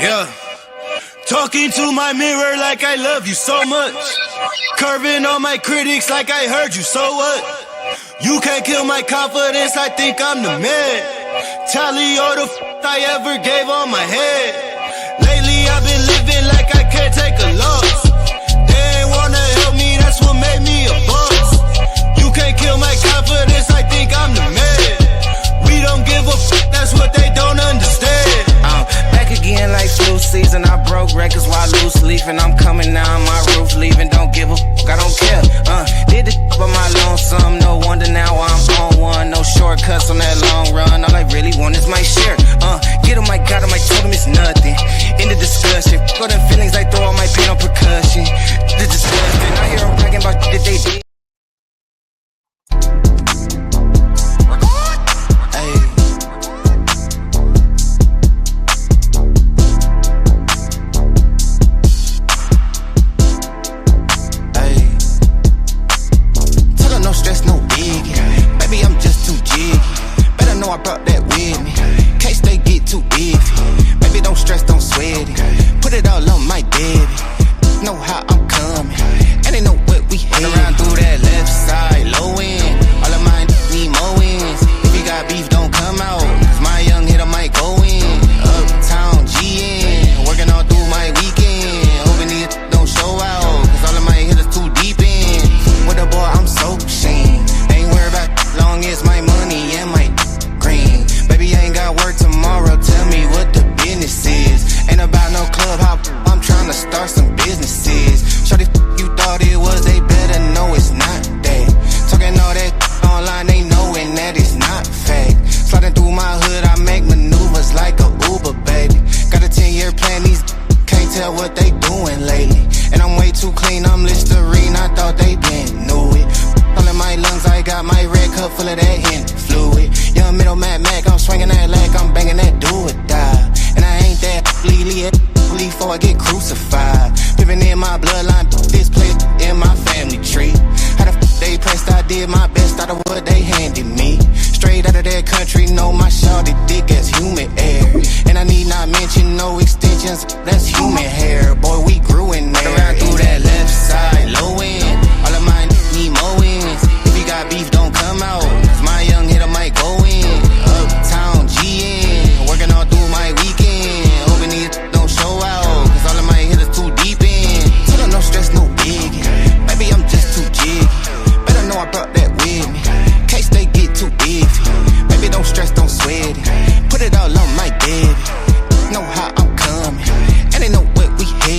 Yeah. Talking to my mirror like I love you so much. Curving on my critics like I heard you, so what? You can't kill my confidence, I think I'm the man. Tally all the I ever gave on my head. Lately I've been living like I can't take a loss. They ain't wanna help me, that's what made me a boss. You can't kill my confidence, I think I'm the man. We don't give a that's what they don't understand. Back again like flu season, I broke records while loose leafing. I'm coming down my roof, leaving, don't give a I don't care. Did the by my lonesome, no wonder now I'm on one. No shortcuts on that long run, all I really want is my share. Get him, I got him, I told him it's nothing. In the discussion, go them feelings, I throw all my pain on percussion. The disgusting, I hear them bragging about shit that they did. I brought that with me. Case they get too iffy. Baby, don't stress, don't sweat it. Put it all on my baby. Know how I'm coming, and they know what we hate. Run around through that left side, low end. All of mine need more wins. If you got beef, don't come out. Cause my young hitter might go in. Uptown GN, working all through my weekend. Hoping these don't show out. Cause all of my hitters too deep in. With the boy, I'm so ashamed. Ain't worried about long as my money and my green. Baby, I ain't got work tomorrow, tell me what the business is. Ain't about no club hop, I'm trying to start some businesses. Shorty, you thought it was, they better know it's not that. Talking all that online, they knowing that it's not fact. Sliding through my hood, I make maneuvers like a Uber, baby. Got a 10-year plan, these can't tell what they doing lately. And I'm way too clean, I'm Listerine, I thought they been knew it. All in my lungs, I got my red cup full of that Henny fluid. Young middle Mac, I'm swinging that leg, I'm banging that do or die. And I ain't that leely before I get crucified. Living in my bloodline, this place in my family tree. How the they pressed, I did my best out of what they handed me. Straight out of that country, know my shawty dick as human air. And I need not mention no extensions, that's human hair. Boy, we grew in there. Around through that left side, low end. All of mine need more wins. If you got beef, don't come out. Cause my young hitter might go in. Uptown GN, working all through my weekend. Hoping these don't show out. Cause all of my hitters too deep in. Tell them no stress, no biggie. Baby, I'm just too jiggy. Better know I brought that with me. Case they get too iffy. Baby, don't stress, don't sweat it. Put it all on my baby. Know how I'm coming, and they know what we hate.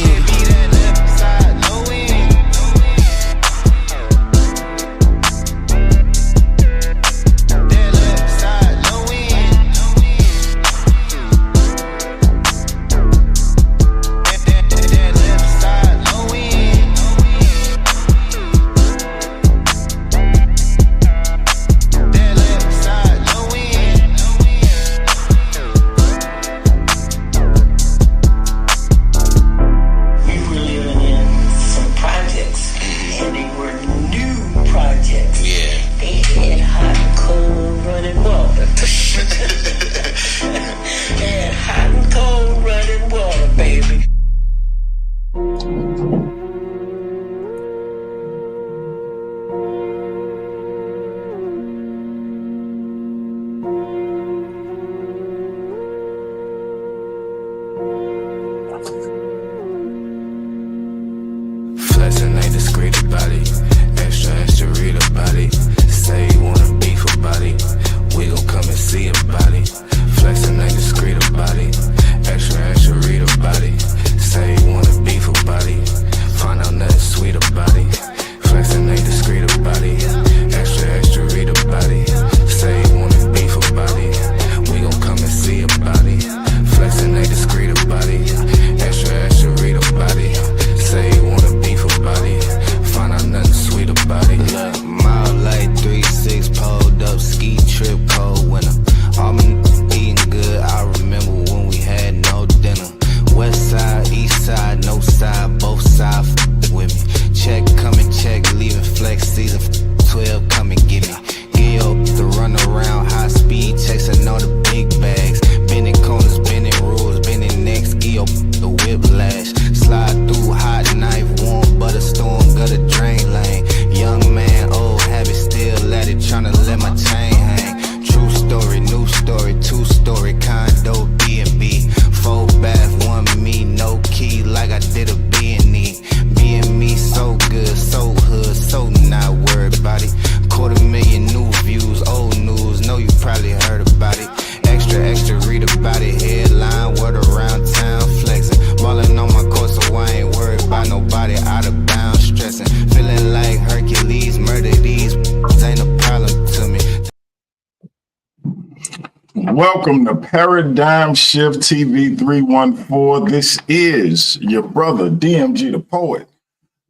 Welcome to Paradigm Shift TV 314. This is your brother, DMG the Poet,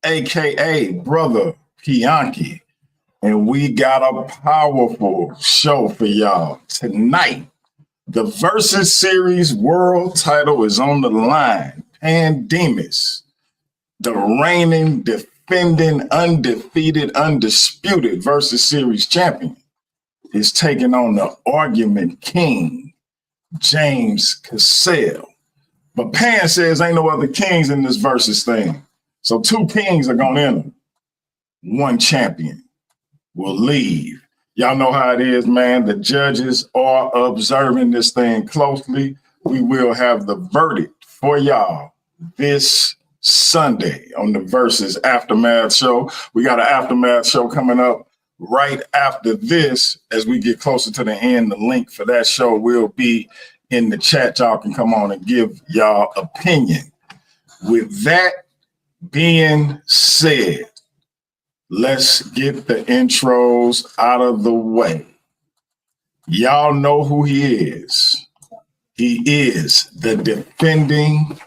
aka Brother Pianki. And we got a powerful show for y'all tonight. The Versus Series world title is on the line. Demus, the reigning, defending, undefeated, undisputed Versus Series champion, is taking on the argument king, James Cassel. But Pan says ain't no other kings in this Versus thing. So two kings are going to enter. One champion will leave. Y'all know how it is, man. The judges are observing this thing closely. We will have the verdict for y'all this Sunday on the Versus Aftermath show. We got an Aftermath show coming up right after this. As we get closer to the end, the link for that show will be in the chat. Y'all can come on and give y'all opinion. With that being said, let's get the intros out of the way. Y'all know who he is. He is the defending,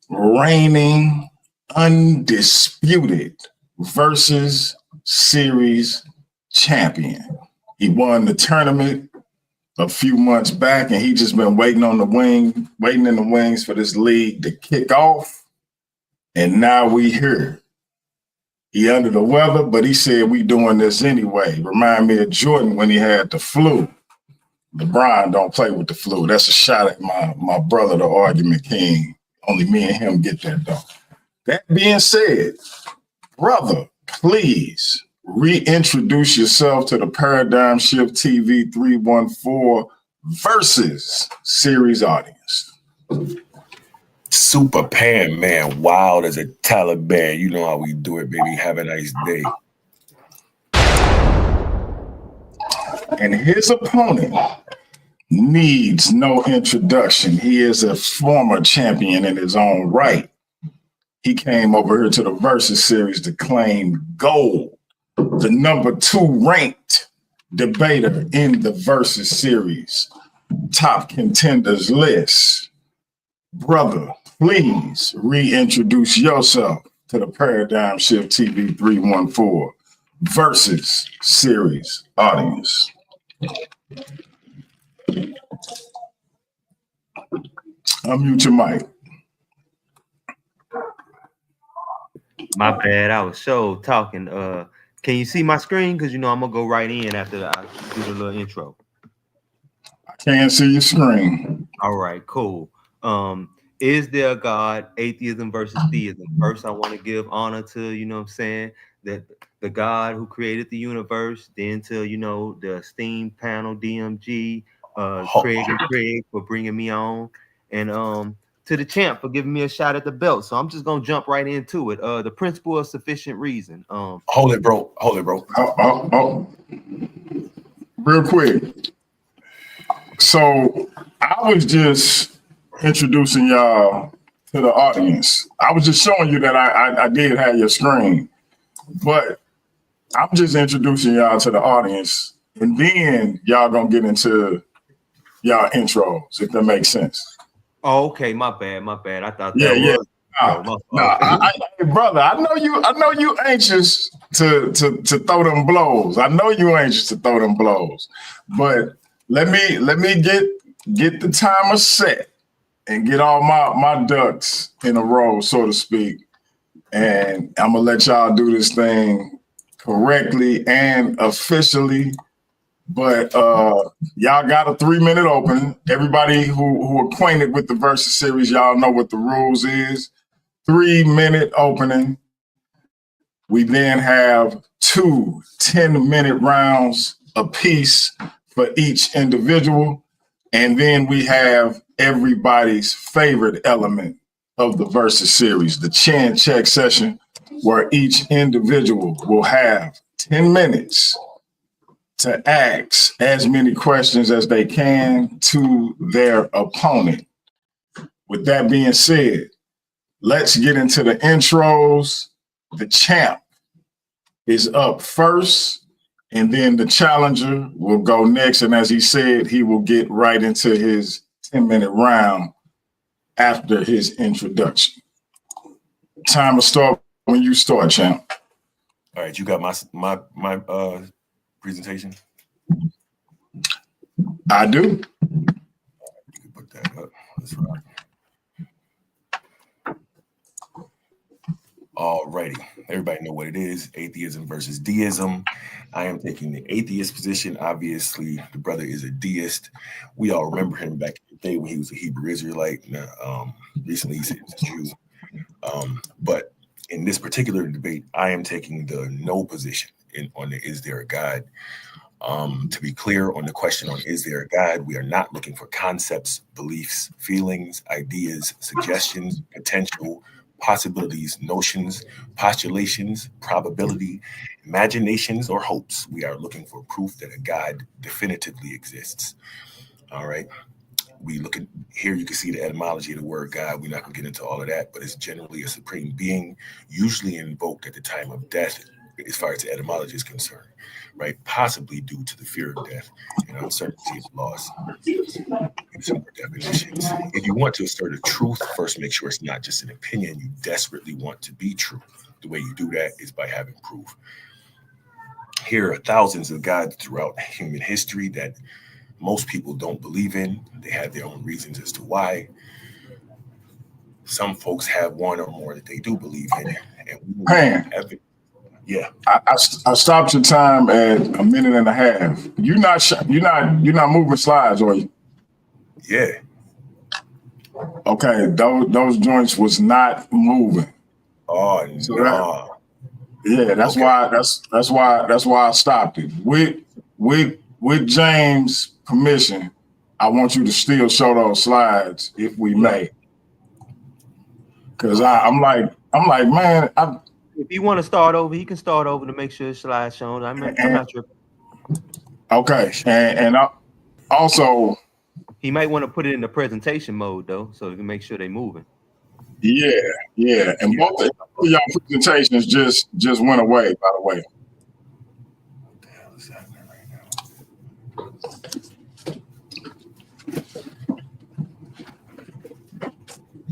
reigning, undisputed Versus Series champion. He won the tournament a few months back, and he just been waiting in the wings for this league to kick off. And now we here. He under the weather, but he said we doing this anyway. Remind me of Jordan when he had the flu. LeBron don't play with the flu. That's a shot at my brother, the argument king. Only me and him get that though. That being said, brother, please reintroduce yourself to the Paradigm Shift TV 314 Versus Series audience. Super Pan Man, wild as a Taliban. You know how we do it, baby. Have a nice day. And his opponent needs no introduction. He is a former champion in his own right. He came over here to the Versus Series to claim gold, the number 2 ranked debater in the Versus Series top contenders list. Brother, please reintroduce yourself to the Paradigm Shift TV 314 Versus Series audience. Unmute your mic. My bad. I was talking. Can you see my screen? Because you know I'm gonna go right in after I do the little intro. I can't see your screen. All right, cool. Is there a God? Atheism versus theism. First, I want to give honor to, you know what I'm saying, that the God who created the universe, then to, you know, the esteemed panel DMG, Craig and Craig for bringing me on, and to the champ for giving me a shot at the belt. So I'm just gonna jump right into it. The principle of sufficient reason. Hold it, bro. Real quick. So I was just introducing y'all to the audience. I was just showing you that I did have your screen, but I'm just introducing y'all to the audience, and then y'all gonna get into y'all intros, if that makes sense. Oh, okay, my bad. I thought Yeah. was Brother, I know you anxious to throw them blows. I know you anxious to throw them blows, but let me get the timer set and get all my ducks in a row, so to speak. And I'm gonna let y'all do this thing correctly and officially. But y'all got a 3-minute opening. Everybody who acquainted with the Versus Series, y'all know what the rules is. 3-minute opening. We then have 2 10-minute rounds apiece for each individual. And then we have everybody's favorite element of the Versus Series, the chin check session, where each individual will have 10 minutes to ask as many questions as they can to their opponent. With that being said, let's get into the intros. The champ is up first. And then the challenger will go next. And as he said, he will get right into his 10-minute round after his introduction. Time to start when you start, champ. All right, you got my presentation? I do. You can put that up. That's right. All righty. Everybody know what it is. Atheism versus deism. I am taking the atheist position. Obviously, the brother is a deist. We all remember him back in the day when he was a Hebrew Israelite. Recently, he said he's a Jew. But in this particular debate, I am taking the no position on the is there a God. To be clear on the question on is there a God, we are not looking for concepts, beliefs, feelings, ideas, suggestions, potential, possibilities, notions, postulations, probability, imaginations, or hopes. We are looking for proof that a God definitively exists. All right. We look at here, you can see the etymology of the word God. We're not going to get into all of that, but it's generally a supreme being, usually invoked at the time of death, as far as the etymology is concerned, right? Possibly due to the fear of death and uncertainty of loss. Some more definitions. If you want to assert a truth, first make sure it's not just an opinion. You desperately want to be true. The way you do that is by having proof. Here are thousands of gods throughout human history that most people don't believe in. They have their own reasons as to why. Some folks have one or more that they do believe in. And yeah, I stopped your time at 1.5 minutes. You're not moving slides, are you? Yeah. Okay, those joints was not moving. Oh so no. That's okay. That's why I stopped it. With James' permission, I want you to still show those slides if we may. Cause I'm like, man, if you want to start over, he can start over to make sure his slide's shown. I'm not sure. Okay, and also he might want to put it in the presentation mode though, so he can make sure they're moving. Yeah, and both of y'all presentations just went away. By the way. What the hell is happening right now?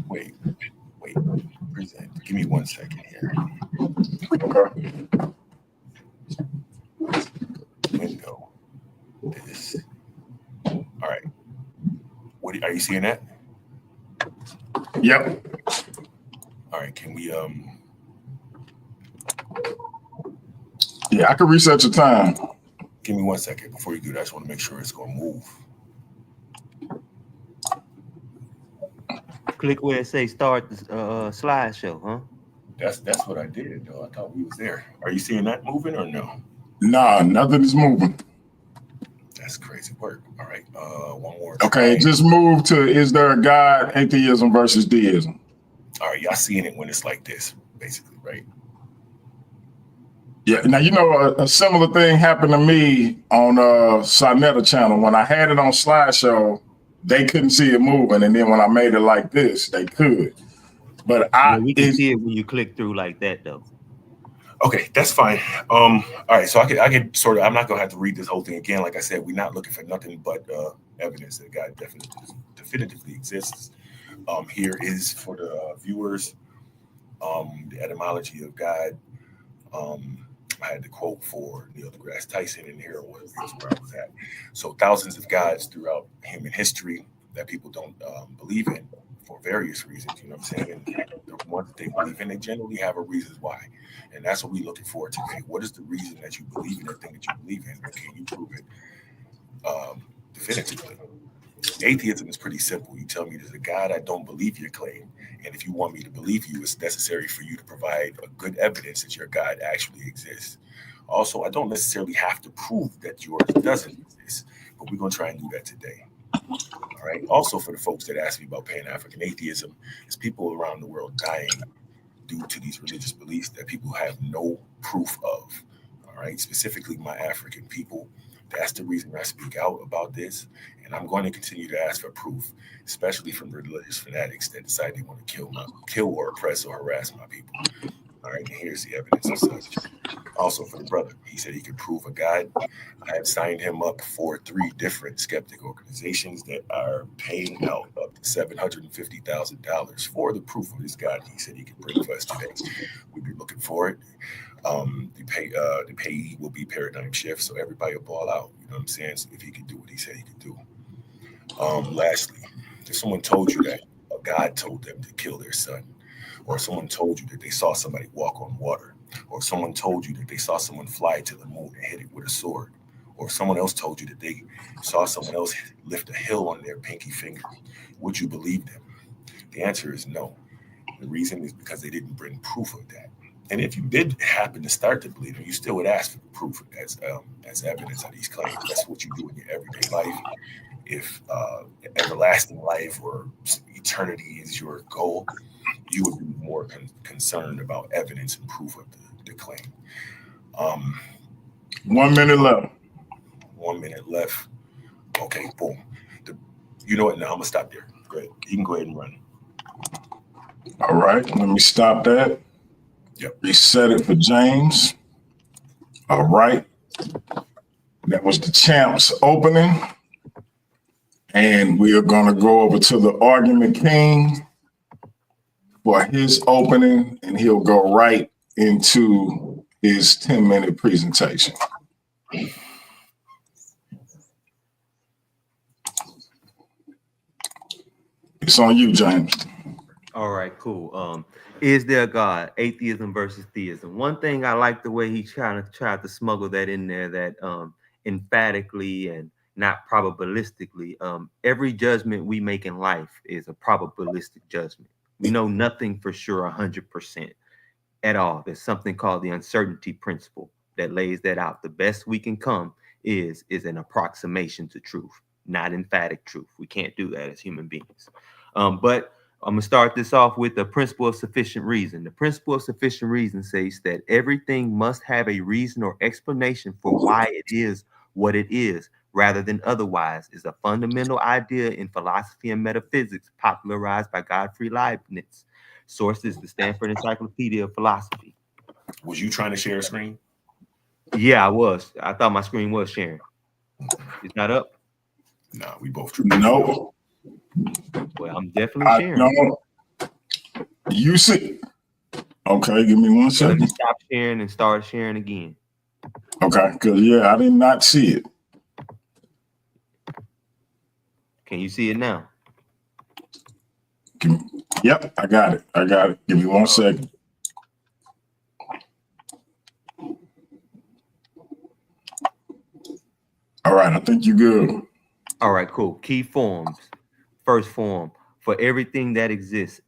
Wait. Present. Give me 1 second here. Okay. Window. This. All right. What are you seeing that? Yep. All right. Can we Yeah, I can reset your time. Give me 1 second before you do that. I just want to make sure it's gonna move. Click where it says start the slideshow, huh? That's what I did though. I thought we was there. Are you seeing that moving or no? Nah, nothing is moving. That's crazy work. All right. One more. Okay, just move to is there a God, atheism versus deism. All right, y'all seeing it when it's like this, basically, right? Yeah. Now you know a similar thing happened to me on Sonetta channel. When I had it on slideshow, they couldn't see it moving, and then when I made it like this, they could. But we can see it when you click through like that, though. Okay, that's fine. All right, so I can sort of. I'm not gonna have to read this whole thing again. Like I said, we're not looking for nothing but evidence that God definitively exists. Here is for the viewers the etymology of God. I had the quote for Neil deGrasse Tyson, and here was where I was at. So thousands of gods throughout human history that people don't believe in for various reasons. You know what I'm saying? And the ones that they believe in, they generally have a reason why. And that's what we're looking for today. What is the reason that you believe in the thing that you believe in? And can you prove it definitively? Atheism is pretty simple. You tell me there's a God, I don't believe your claim. And if you want me to believe you, it's necessary for you to provide a good evidence that your God actually exists. Also, I don't necessarily have to prove that yours doesn't exist, but we're going to try and do that today. All right. Also, for the folks that ask me about Pan-African atheism, it's people around the world dying due to these religious beliefs that people have no proof of. All right. Specifically, my African people. That's the reason I speak out about this. And I'm going to continue to ask for proof, especially from religious fanatics that decide they want to kill or oppress or harass my people. All right, and here's the evidence of such. Also for the brother, he said he could prove a God. I have signed him up for 3 different skeptic organizations that are paying out up to $750,000 for the proof of this God. He said he could bring for us today. We'd be looking for it. The payee will be Paradigm Shift, so everybody will ball out. You know what I'm saying? So if he could do what he said he could do. Lastly, if someone told you that a God told them to kill their son, or someone told you that they saw somebody walk on water, or someone told you that they saw someone fly to the moon and hit it with a sword, or someone else told you that they saw someone else lift a hill on their pinky finger, would you believe them? The answer is no. The reason is because they didn't bring proof of that. And if you did happen to start to believe it, you still would ask for proof as evidence of these claims. That's what you do in your everyday life. If everlasting life or eternity is your goal, you would be more concerned about evidence and proof of the claim. 1 minute left. 1 minute left. Okay, boom. You know what? Now I'm gonna stop there. Go ahead. You can go ahead and run. All right, let me stop that. Yep. Reset it for James. All right. That was the champs opening. And we are going to go over to the Argument King for his opening, and he'll go right into his 10-minute presentation. It's on you, James. All right, cool. Is there a God? Atheism versus theism. One thing I like the way he tried to smuggle that in there, that emphatically and not probabilistically. Every judgment we make in life is a probabilistic judgment. We know nothing for sure 100% at all. There's something called the uncertainty principle that lays that out. The best we can come is an approximation to truth, not emphatic truth. We can't do that as human beings. But I'm going to start this off with the principle of sufficient reason. The principle of sufficient reason says that everything must have a reason or explanation for why it is what it is, rather than otherwise, is a fundamental idea in philosophy and metaphysics popularized by Gottfried Leibniz. Source is the Stanford Encyclopedia of Philosophy. Was you trying to share a screen? Yeah, I was. I thought my screen was sharing. It's not up? No, we both. No. Well, I'm definitely sharing. No. You see. Okay, give me 1 second. Let me stop sharing and start sharing again. Okay, because yeah, I did not see it. Can you see it now? Yep, I got it. Give me 1 second. All right, I think you're good. All right, cool. Key forms. First form, for everything that exists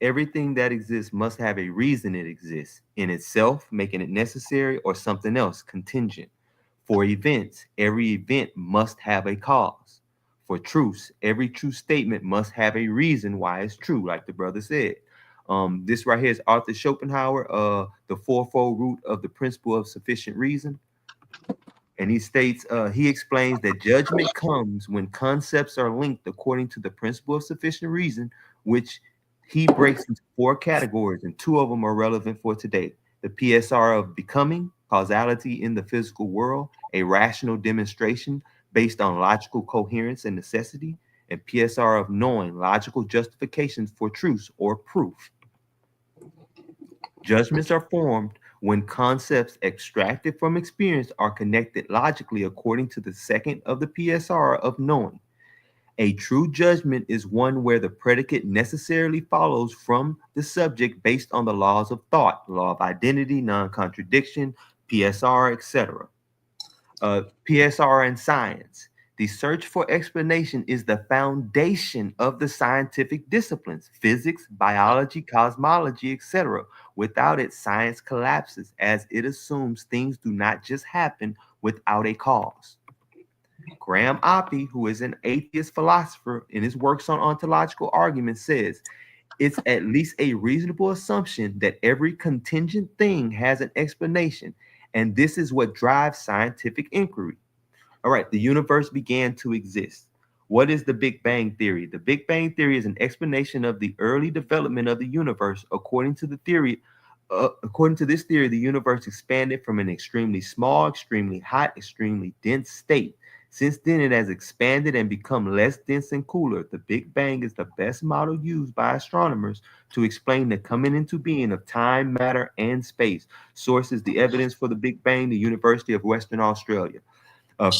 must have a reason it exists in itself, making it necessary, or something else contingent. For events, every event must have a cause. For truths, every true statement must have a reason why it's true, like the brother said. This right here is Arthur Schopenhauer, the fourfold root of the principle of sufficient reason. And he states, he explains that judgment comes when concepts are linked according to the principle of sufficient reason, which he breaks into 4 categories, and 2 of them are relevant for today. The PSR of becoming, causality in the physical world, a rational demonstration based on logical coherence and necessity, and PSR of knowing, logical justifications for truths or proof. Judgments are formed when concepts extracted from experience are connected logically according to the second of the PSR of knowing. A true judgment is one where the predicate necessarily follows from the subject based on the laws of thought, law of identity, non-contradiction, PSR, etc. PSR and science. The search for explanation is the foundation of the scientific disciplines, physics, biology, cosmology, etc. Without it, science collapses, as it assumes things do not just happen without a cause. Graham Oppy, who is an atheist philosopher, in his works on ontological arguments, says, it's at least a reasonable assumption that every contingent thing has an explanation, and this is what drives scientific inquiry. All right, the universe began to exist. What is the Big Bang Theory? The Big Bang Theory is an explanation of the early development of the universe according to the theory according to this theory, the universe expanded from an extremely small, extremely hot, extremely dense state. Since then, it has expanded and become less dense and cooler. The Big Bang is the best model used by astronomers to explain the coming into being of time, matter, and space. Sources: the evidence for the Big Bang, the University of Western Australia.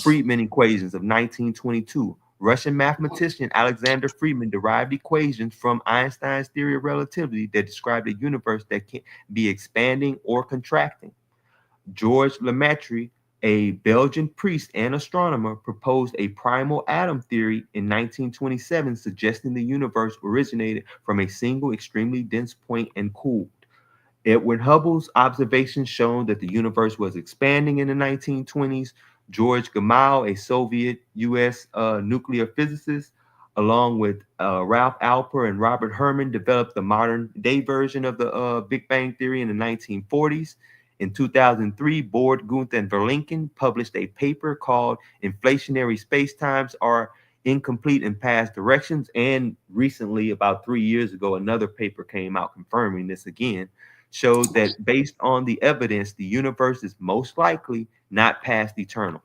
Friedman equations of 1922. Russian mathematician Alexander Friedman derived equations from Einstein's theory of relativity that described a universe that can be expanding or contracting. George Lemaitre, a Belgian priest and astronomer, proposed a primal atom theory in 1927, suggesting the universe originated from a single extremely dense point and cooled. Edwin Hubble's observations shown that the universe was expanding in the 1920s. George Gamow, a Soviet U.S. Nuclear physicist, along with Ralph Alper and Robert Herman, developed the modern day version of the Big Bang Theory in the 1940s. In 2003, Borde, Gunther, and Verlinken published a paper called Inflationary Spacetimes Are Incomplete in Past Directions. And recently, about 3 years ago, another paper came out confirming this again, showed that based on the evidence, the universe is most likely not past eternal.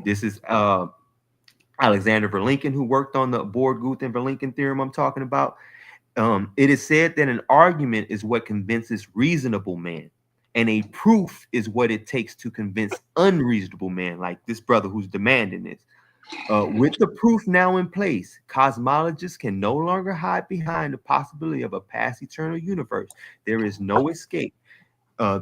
This is Alexander Verlinken, who worked on the Borde, Gunther, and Verlinken theorem I'm talking about. It is said that an argument is what convinces reasonable man, and a proof is what it takes to convince unreasonable man, like this brother who's demanding this. With the proof now in place, cosmologists can no longer hide behind the possibility of a past eternal universe. There is no escape.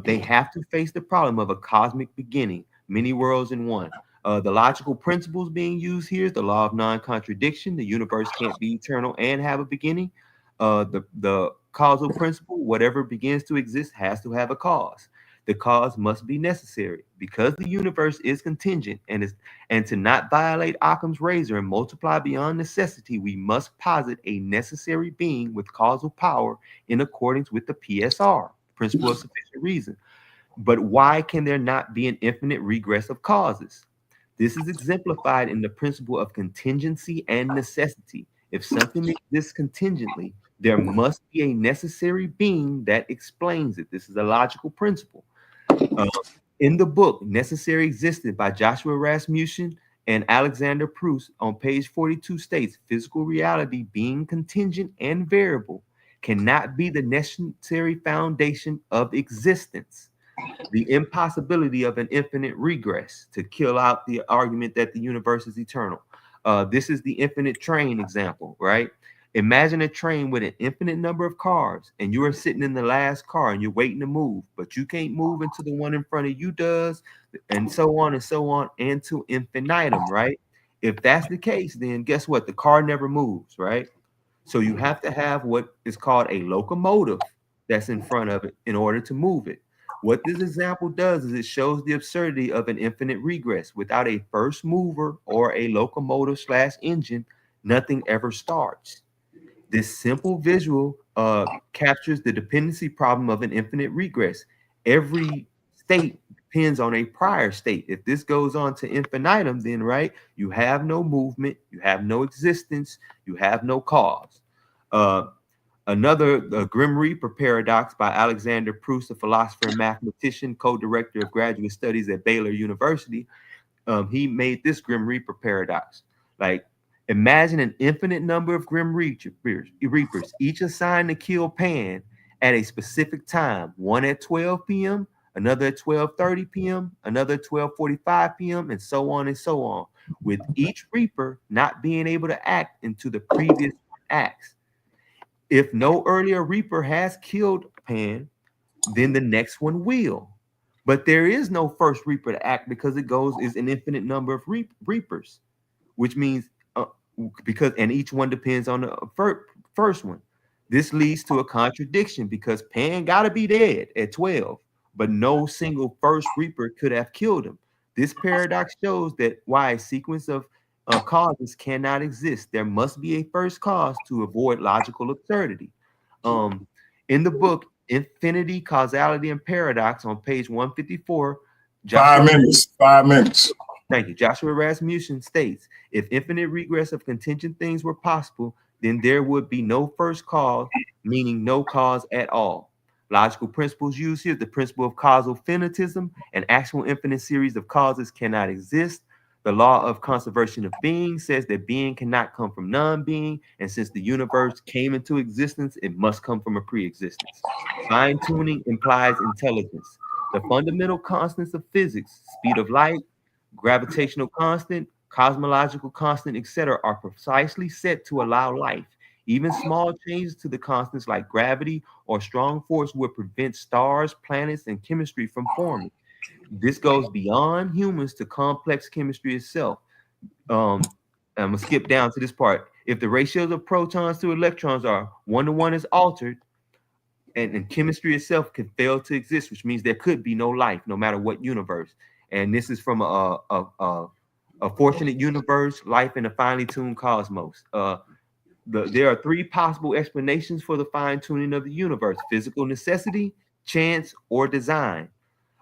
They have to face the problem of a cosmic beginning, many worlds in one. The logical principles being used here is the law of non-contradiction. The universe can't be eternal and have a beginning. The causal principle, whatever begins to exist has to have a cause. The cause must be necessary. Because the universe is contingent and to not violate Occam's razor and multiply beyond necessity, we must posit a necessary being with causal power in accordance with the PSR, principle of sufficient reason. But why can there not be an infinite regress of causes? This is exemplified in the principle of contingency and necessity. If something exists contingently, there must be a necessary being that explains it. This is a logical principle. In the book Necessary Existence by Joshua Rasmussen and Alexander Proust, on page 42 states, physical reality being contingent and variable cannot be the necessary foundation of existence. The impossibility of an infinite regress to kill out the argument that the universe is eternal. This is the infinite train example, right? Imagine a train with an infinite number of cars, and you are sitting in the last car and you're waiting to move, but you can't move until the one in front of you does, and so on and to infinitum, right? If that's the case, then guess what? The car never moves, right? So you have to have what is called a locomotive that's in front of it in order to move it. What this example does is it shows the absurdity of an infinite regress. Without a first mover or a locomotive / engine, nothing ever starts. This simple visual captures the dependency problem of an infinite regress. Every state depends on a prior state. If this goes on to infinitum, then right, you have no movement, you have no existence, you have no cause. Another, the Grim Reaper paradox by Alexander Proust, a philosopher and mathematician, co-director of graduate studies at Baylor University. He made this Grim Reaper paradox. Like, imagine an infinite number of Grim Reapers, each assigned to kill Pan at a specific time. One at 12 p.m., another at 12:30 p.m., another at 12:45 p.m., and so on, with each Reaper not being able to act into the previous acts. If no earlier Reaper has killed Pan, then the next one will. But there is no first Reaper to act because it is an infinite number of Reapers, which means and each one depends on the first one. This leads to a contradiction because Pan got to be dead at 12, but no single first Reaper could have killed him. This paradox shows that why a sequence of causes cannot exist. There must be a first cause to avoid logical absurdity. In the book Infinity, Causality, and Paradox on page 154, 5 minutes. Thank you. Joshua Rasmussen states, if infinite regress of contingent things were possible, then there would be no first cause, meaning no cause at all. Logical principles used here: the principle of causal finitism, an actual infinite series of causes cannot exist. The law of conservation of being says that being cannot come from non-being, and since the universe came into existence, it must come from a pre-existence. Fine-tuning implies intelligence. The fundamental constants of physics, speed of light, gravitational constant, cosmological constant, etc., are precisely set to allow life. Even small changes to the constants like gravity or strong force will prevent stars, planets, and chemistry from forming. This goes beyond humans to complex chemistry itself. I'm gonna skip down to this part. If the ratios of protons to electrons are 1-to-1 is altered, and chemistry itself can fail to exist, which means there could be no life, no matter what universe. And this is from a fortunate universe, life in a finely tuned cosmos. There are three possible explanations for the fine tuning of the universe: physical necessity, chance, or design.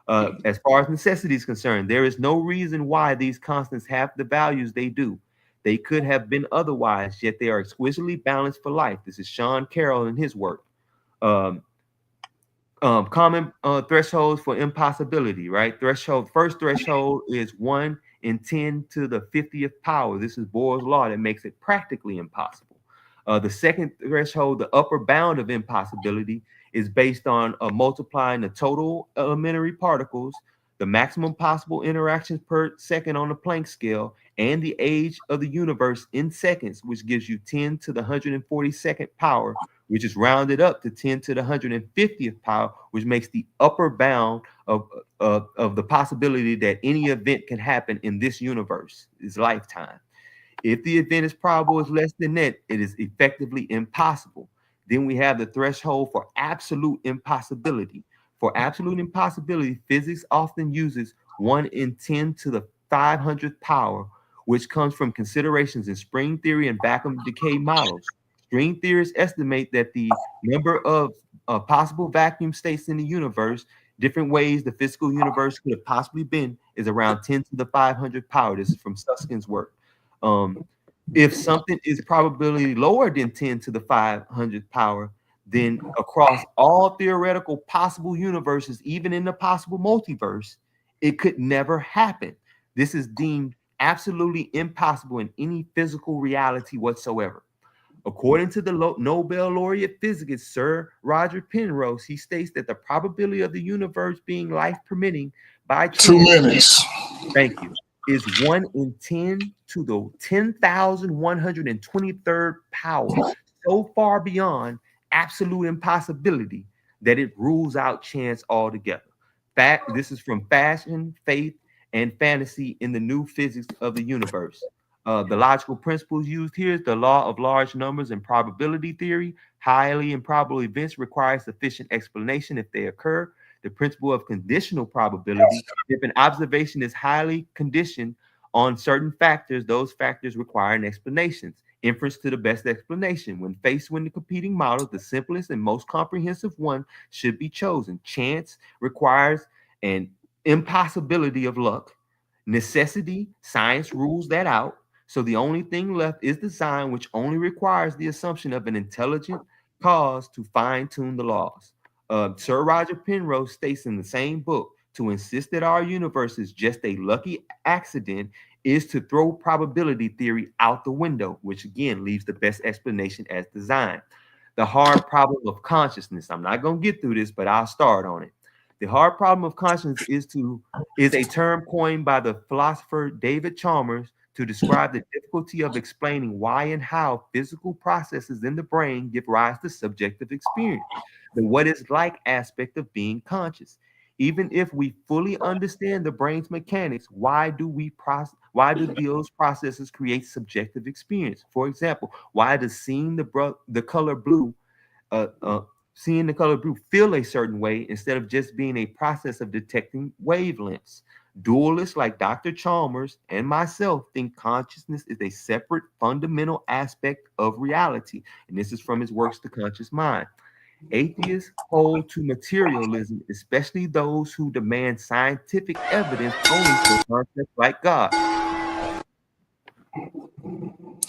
As far as necessity is concerned, there is no reason why these constants have the values they do. They could have been otherwise, yet they are exquisitely balanced for life. This is Sean Carroll in his work. Common thresholds for impossibility, right? First threshold is 1 in 10 to the 50th power. This is Bohr's law that makes it practically impossible. The second threshold, the upper bound of impossibility, is based on multiplying the total elementary particles, the maximum possible interactions per second on the Planck scale, and the age of the universe in seconds, which gives you 10 to the 142nd power, which is rounded up to 10 to the 150th power, which makes the upper bound of the possibility that any event can happen in this universe, is lifetime. If the event is probable is less than that, it is effectively impossible. Then we have the threshold for absolute impossibility. For absolute impossibility, physics often uses 1 in 10 to the 500th power, which comes from considerations in string theory and vacuum decay models. String theorists estimate that the number of possible vacuum states in the universe, different ways the physical universe could have possibly been, is around 10 to the 500th power. This is from Susskind's work. If something is probability lower than 10 to the 500th power, then across all theoretical possible universes, even in the possible multiverse, it could never happen. This is deemed absolutely impossible in any physical reality whatsoever. According to the Nobel laureate physicist Sir Roger Penrose, he states that the probability of the universe being life permitting by chance, 2 minutes. Thank you, is 1 in 10 to the 10,123rd power, so far beyond absolute impossibility that it rules out chance altogether. This is from Fashion, Faith, and Fantasy in the New Physics of the Universe. The logical principles used here is the law of large numbers and probability theory. Highly improbable events require sufficient explanation if they occur. The principle of conditional probability: if an observation is highly conditioned on certain factors, those factors require an explanation. Inference to the best explanation. When faced with the competing models, the simplest and most comprehensive one should be chosen. Chance requires an impossibility of luck. Necessity, science rules that out. So the only thing left is design, which only requires the assumption of an intelligent cause to fine-tune the laws. Sir Roger Penrose states in the same book, to insist that our universe is just a lucky accident is to throw probability theory out the window, which again leaves the best explanation as design. The hard problem of consciousness. I'm not going to get through this, but I'll start on it. The hard problem of consciousness is a term coined by the philosopher David Chalmers to describe the difficulty of explaining why and how physical processes in the brain give rise to subjective experience, the what is like aspect of being conscious. Even if we fully understand the brain's mechanics, why do those processes create subjective experience? For example, why does seeing the color blue feel a certain way instead of just being a process of detecting wavelengths? Dualists like Dr. Chalmers and myself think consciousness is a separate fundamental aspect of reality. And this is from his works, The Conscious Mind. Atheists hold to materialism, especially those who demand scientific evidence only for concepts like God.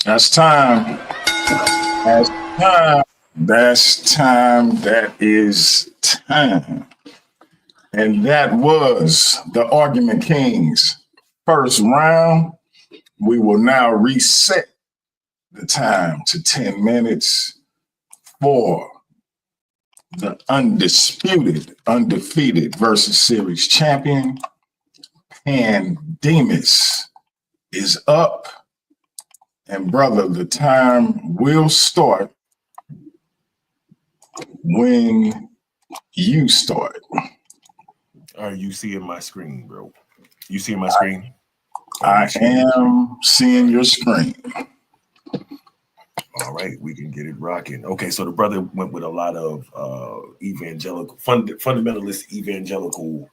That's time. That's time. That's time. That is time. And that was the Argument Kings first round. We will now reset the time to 10 minutes for the undisputed, undefeated versus series champion. Demus is up. And brother, the time will start when you start. Are you seeing my screen, bro? You seeing my screen? I am seeing your screen. All right, we can get it rocking. Okay, so the brother went with a lot of evangelical, fundamentalist evangelical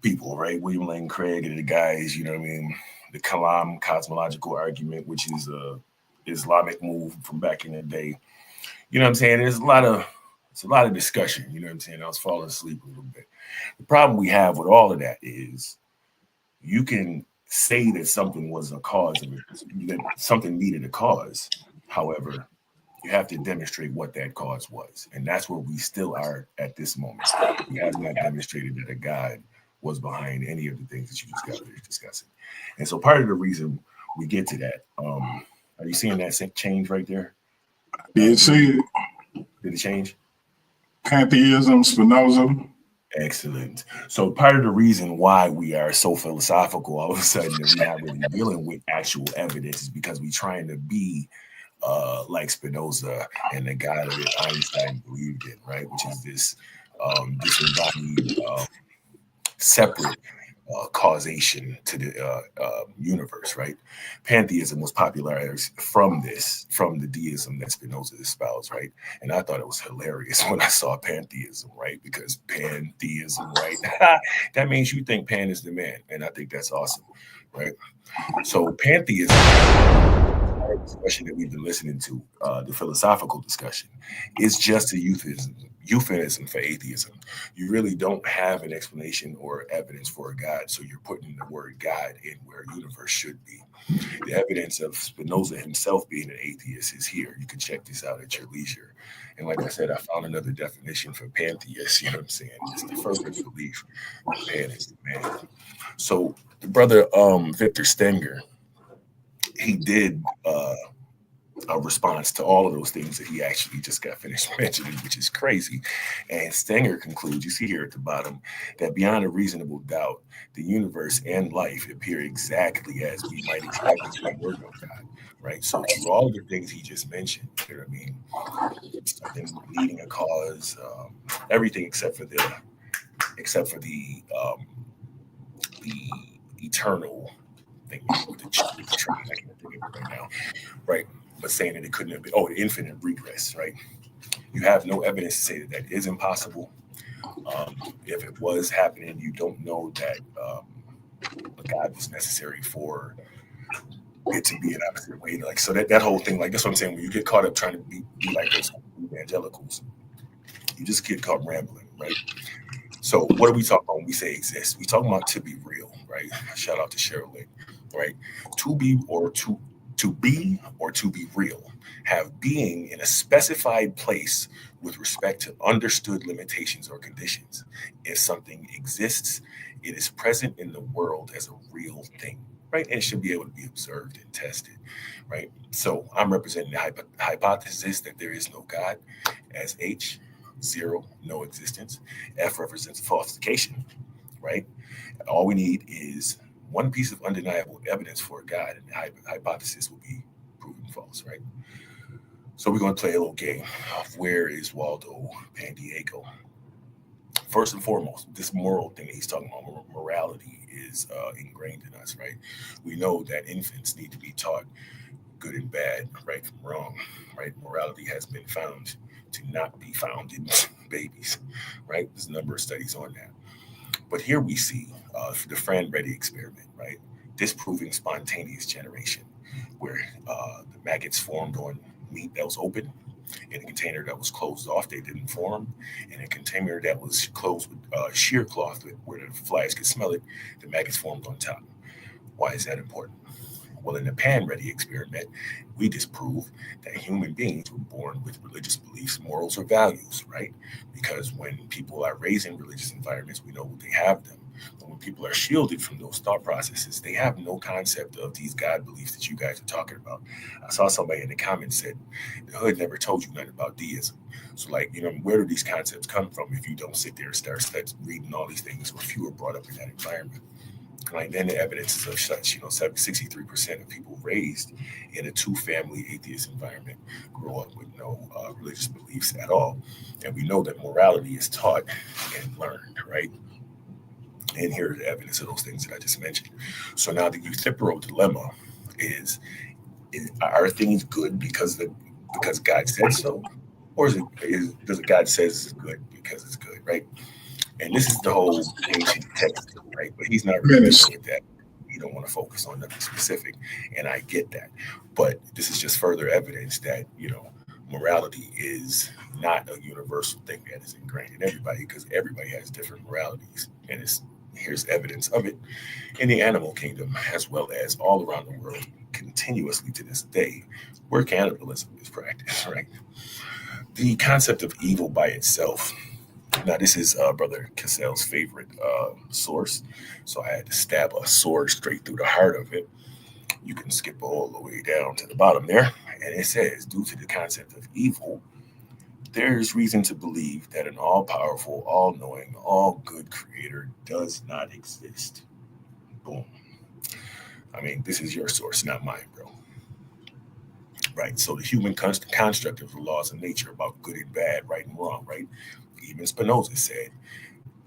people, right? William Lane Craig and the guys, you know what I mean? The Kalam cosmological argument, which is a Islamic move from back in the day. You know what I'm saying? It's a lot of discussion, you know what I'm saying? I was falling asleep a little bit. The problem we have with all of that is you can say that something was a cause of it, that something needed a cause. However, you have to demonstrate what that cause was. And that's where we still are at this moment. We have not demonstrated that a God was behind any of the things that you just got finished discussing. And so part of the reason we get to that, are you seeing that change right there? Did see it? Did it change? Pantheism, Spinoza. Excellent. So part of the reason why we are so philosophical all of a sudden that we're not really dealing with actual evidence is because we're trying to be like Spinoza and the guy that Einstein believed in, right? Which is this disembodied, separate causation to the universe, right? Pantheism was popularized from the deism that Spinoza espoused, right? And I thought it was hilarious when I saw pantheism, right? Because pantheism, right? That means you think Pan is the man, and I think that's awesome, right? So pantheism, the discussion that we've been listening to, the philosophical discussion, is just a euphemism for atheism. You really don't have an explanation or evidence for a God, so you're putting the word God in where universe should be. The evidence of Spinoza himself being an atheist is here. You can check this out at your leisure. And like I said, I found another definition for pantheist. You know what I'm saying? It's the fervent belief that Pan is the man. So the brother Victor Stenger, he did a response to all of those things that he actually just got finished mentioning, which is crazy. And Stenger concludes, you see here at the bottom, that beyond a reasonable doubt, the universe and life appear exactly as we might expect if there were no God, right? So through all of the things he just mentioned, you know what I mean? Something needing a cause, everything except for the eternal thing with the train. I can't think of it right now, right? But saying that it couldn't have been, the infinite regress, right? You have no evidence to say that is impossible. If it was happening, you don't know that a God was necessary for it to be an opposite way. Like, so that whole thing, like, that's what I'm saying. When you get caught up trying to be like those evangelicals, you just get caught rambling, right? So what are we talking about when we say exist? We talking about to be real, right? Shout out to Cheryl Lynn, right? To be or to be real, have being in a specified place with respect to understood limitations or conditions. If something exists, it is present in the world as a real thing, right? And it should be able to be observed and tested, right? So I'm representing the hypothesis that there is no God as H, zero, no existence. F represents falsification, right? All we need is one piece of undeniable evidence for a God, and the hypothesis will be proven false, right? So we're going to play a little game of where is Waldo Pandiego. First and foremost, this moral thing that he's talking about, morality, is ingrained in us, right? We know that infants need to be taught good and bad, right from wrong, right? Morality has been found to not be found in babies, right? There's a number of studies on that. But here we see the Fran-Reddy experiment, right? Disproving spontaneous generation, where the maggots formed on meat that was open. In a container that was closed off, they didn't form. In a container that was closed with shear cloth where the flies could smell it, the maggots formed on top. Why is that important? Well, in the Pan-Ready experiment, we disprove that human beings were born with religious beliefs, morals, or values, right? Because when people are raised in religious environments, we know they have them. But when people are shielded from those thought processes, they have no concept of these God beliefs that you guys are talking about. I saw somebody in the comments said, the hood never told you nothing about deism. So, like, where do these concepts come from if you don't sit there and start reading all these things, or if you were brought up in that environment? Like, then the evidence is of such, 63% of people raised in a two-family atheist environment grow up with no religious beliefs at all. And we know that morality is taught and learned, right? And here's the evidence of those things that I just mentioned. So now the Euthyphro dilemma is are things good because God said so? Or does God says it's good because it's good, right? And this is the whole ancient text, right? But he's not really dealing with that. You don't want to focus on nothing specific, and I get that. But this is just further evidence that, morality is not a universal thing that is ingrained in everybody, because everybody has different moralities. And here's evidence of it in the animal kingdom, as well as all around the world, continuously to this day, where cannibalism is practiced, right? The concept of evil by itself. Now, this is Brother Cassel's favorite source, so I had to stab a sword straight through the heart of it. You can skip all the way down to the bottom there, and it says, due to the concept of evil, there is reason to believe that an all-powerful, all-knowing, all-good creator does not exist. Boom. I mean, this is your source, not mine, bro. Right? So the human construct of the laws of nature about good and bad, right and wrong, right? Even Spinoza said,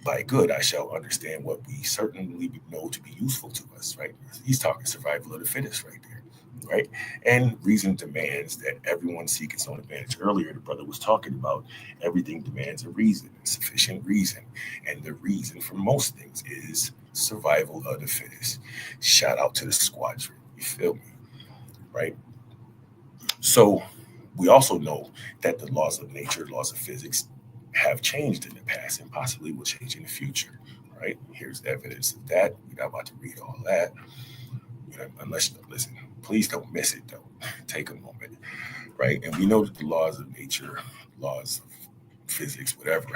by good, I shall understand what we certainly know to be useful to us, right? He's talking survival of the fittest right there, right? And reason demands that everyone seek its own advantage. Earlier, the brother was talking about everything demands a reason, sufficient reason. And the reason for most things is survival of the fittest. Shout out to the squadron. You feel me? Right? So we also know that the laws of nature, laws of physics, have changed in the past and possibly will change in the future, right? Here's evidence of that. We're not about to read all that, unless you listen. Please don't miss it, though. Take a moment, right? And we know that the laws of nature, laws of physics, whatever,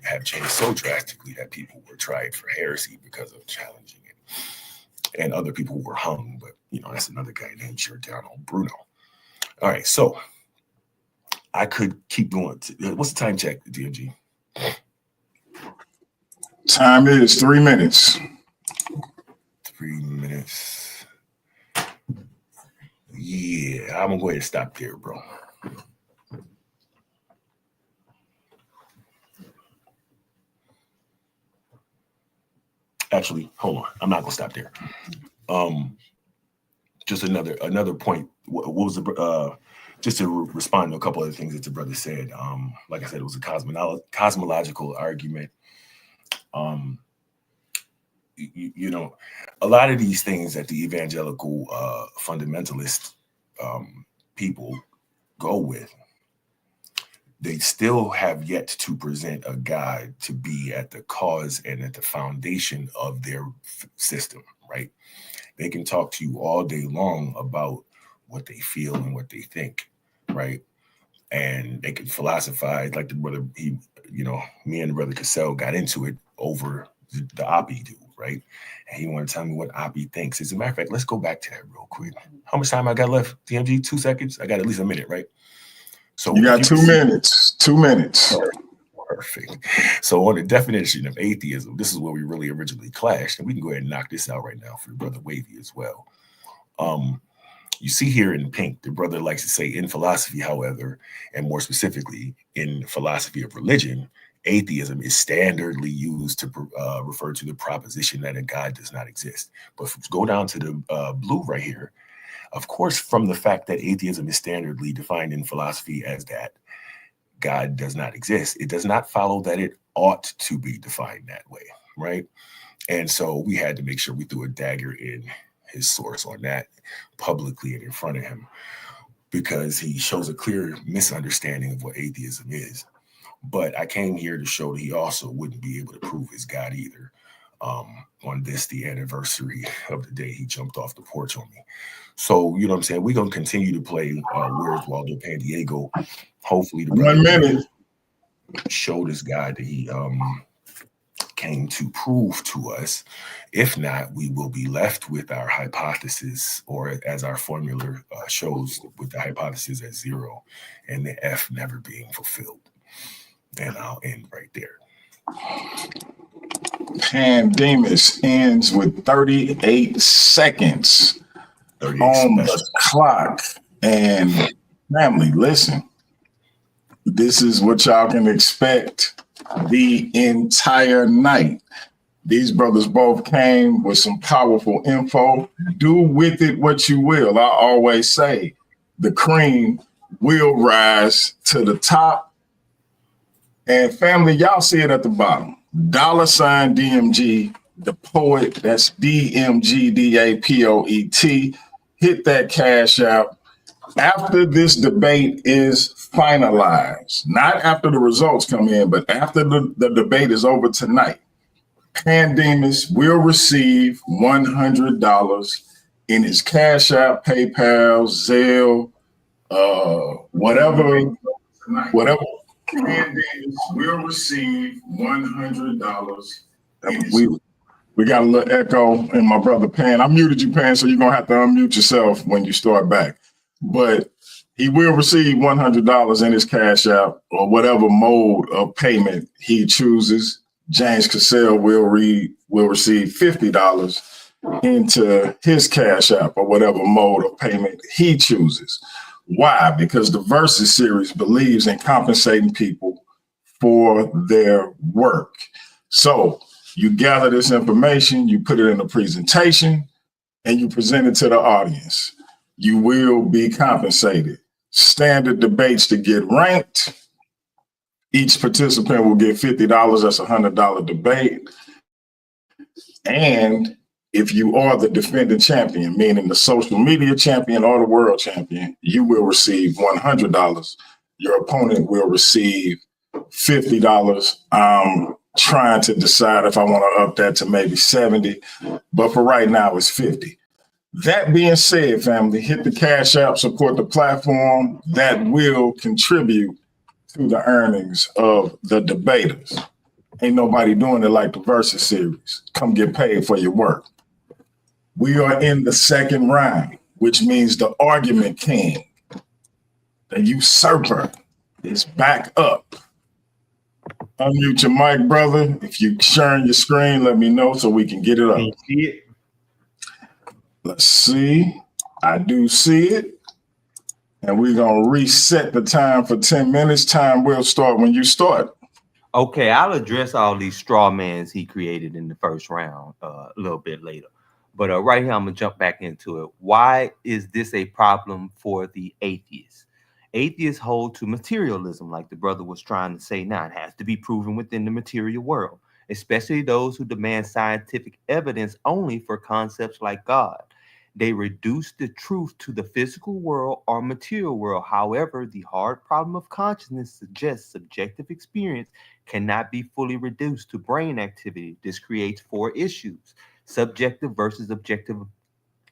have changed so drastically that people were tried for heresy because of challenging it, and other people were hung. But that's another guy named Giordano Bruno. All right, so I could keep going. What's the time check, DMG? Time is 3 minutes. 3 minutes. Yeah, I'm gonna go ahead and stop there, bro. Actually, hold on. I'm not gonna stop there. Just another point. What was the just to respond to a couple of the things that the brother said. Like I said, it was a cosmological argument. A lot of these things that the evangelical fundamentalist people go with, they still have yet to present a God to be at the cause and at the foundation of their system, right? They can talk to you all day long about what they feel and what they think, right? And they can philosophize, like the brother, me and the brother Cassel got into it over the Oppie dude, right? And he wanted to tell me what Oppie thinks. As a matter of fact, let's go back to that real quick. How much time I got left, DMG? 2 seconds? I got at least a minute, right? So you got 2 minutes. 2 minutes. Perfect. So on the definition of atheism, this is where we really originally clashed, and we can go ahead and knock this out right now for Brother Wavy as well. You see here in pink, the brother likes to say in philosophy, however, and more specifically in philosophy of religion, atheism is standardly used to refer to the proposition that a God does not exist. But if we go down to the blue right here, of course, from the fact that atheism is standardly defined in philosophy as that God does not exist, it does not follow that it ought to be defined that way, right? And so we had to make sure we threw a dagger in his source on that publicly and in front of him, because he shows a clear misunderstanding of what atheism is. But I came here to show that he also wouldn't be able to prove his God either. on this, the anniversary of the day he jumped off the porch on me. So, you know what I'm saying? We're going to continue to play Where's Waldo Pandiego. Hopefully the brother 1 minute. show this guy that he came to prove to us. If not, we will be left with our hypothesis, or as our formula shows, with the hypothesis at 0 and the F never being fulfilled. And I'll end right there. Demus ends with 38 seconds 38 on special. the clock. And family, listen, this is what y'all can expect the entire night. These brothers both came with some powerful info. Do with it what you will. I always say the cream will rise to the top. And family, y'all see it at the bottom. $ DMG, the poet. That's DMGDAPOET. Hit that cash out. After this debate is finalized, not after the results come in, but after the debate is over tonight, Demus will receive $100 in his Cash App, PayPal, Zelle, whatever. Demus will receive $100. We got a little echo in my brother Pan. I muted you, Pan, so you're gonna have to unmute yourself when you start back. But he will receive $100 in his Cash App or whatever mode of payment he chooses. James Cassel will receive $50 into his Cash App or whatever mode of payment he chooses. Why? Because the Versus series believes in compensating people for their work. So you gather this information, you put it in a presentation, and you present it to the audience. You will be compensated. Standard debates to get ranked. Each participant will get $50. That's a $100 debate. And if you are the defending champion, meaning the social media champion or the world champion, you will receive $100. Your opponent will receive $50. I'm trying to decide if I want to up that to maybe 70, but for right now it's 50. That being said, family, hit the Cash App, support the platform. That will contribute to the earnings of the debaters. Ain't nobody doing it like the Versus series. Come get paid for your work. We are in the second round, which means the argument king, the usurper, is back up. Unmute your mic, brother. If you're sharing your screen, let me know so we can get it up. Can you see it? Let's see. I do see it. And we're going to reset the time for 10 minutes. Time will start when you start. Okay, I'll address all these straw mans he created in the first round a little bit later. But right here, I'm going to jump back into it. Why is this a problem for the atheists? Atheists hold to materialism, like the brother was trying to say now. It has to be proven within the material world, especially those who demand scientific evidence only for concepts like God. They reduce the truth to the physical world or material world. However, the hard problem of consciousness suggests subjective experience cannot be fully reduced to brain activity. This creates 4 issues: subjective versus objective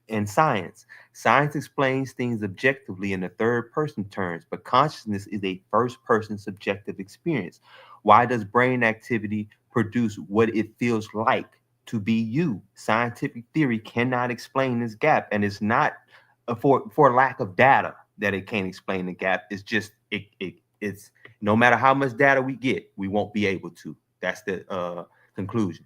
and science. Science explains things objectively in the third person terms, but consciousness is a first person subjective experience. Why does brain activity produce what it feels like to be you? Scientific theory cannot explain this gap, and it's not for lack of data that it can't explain the gap. It's just it's no matter how much data we get, we won't be able to. That's the conclusion.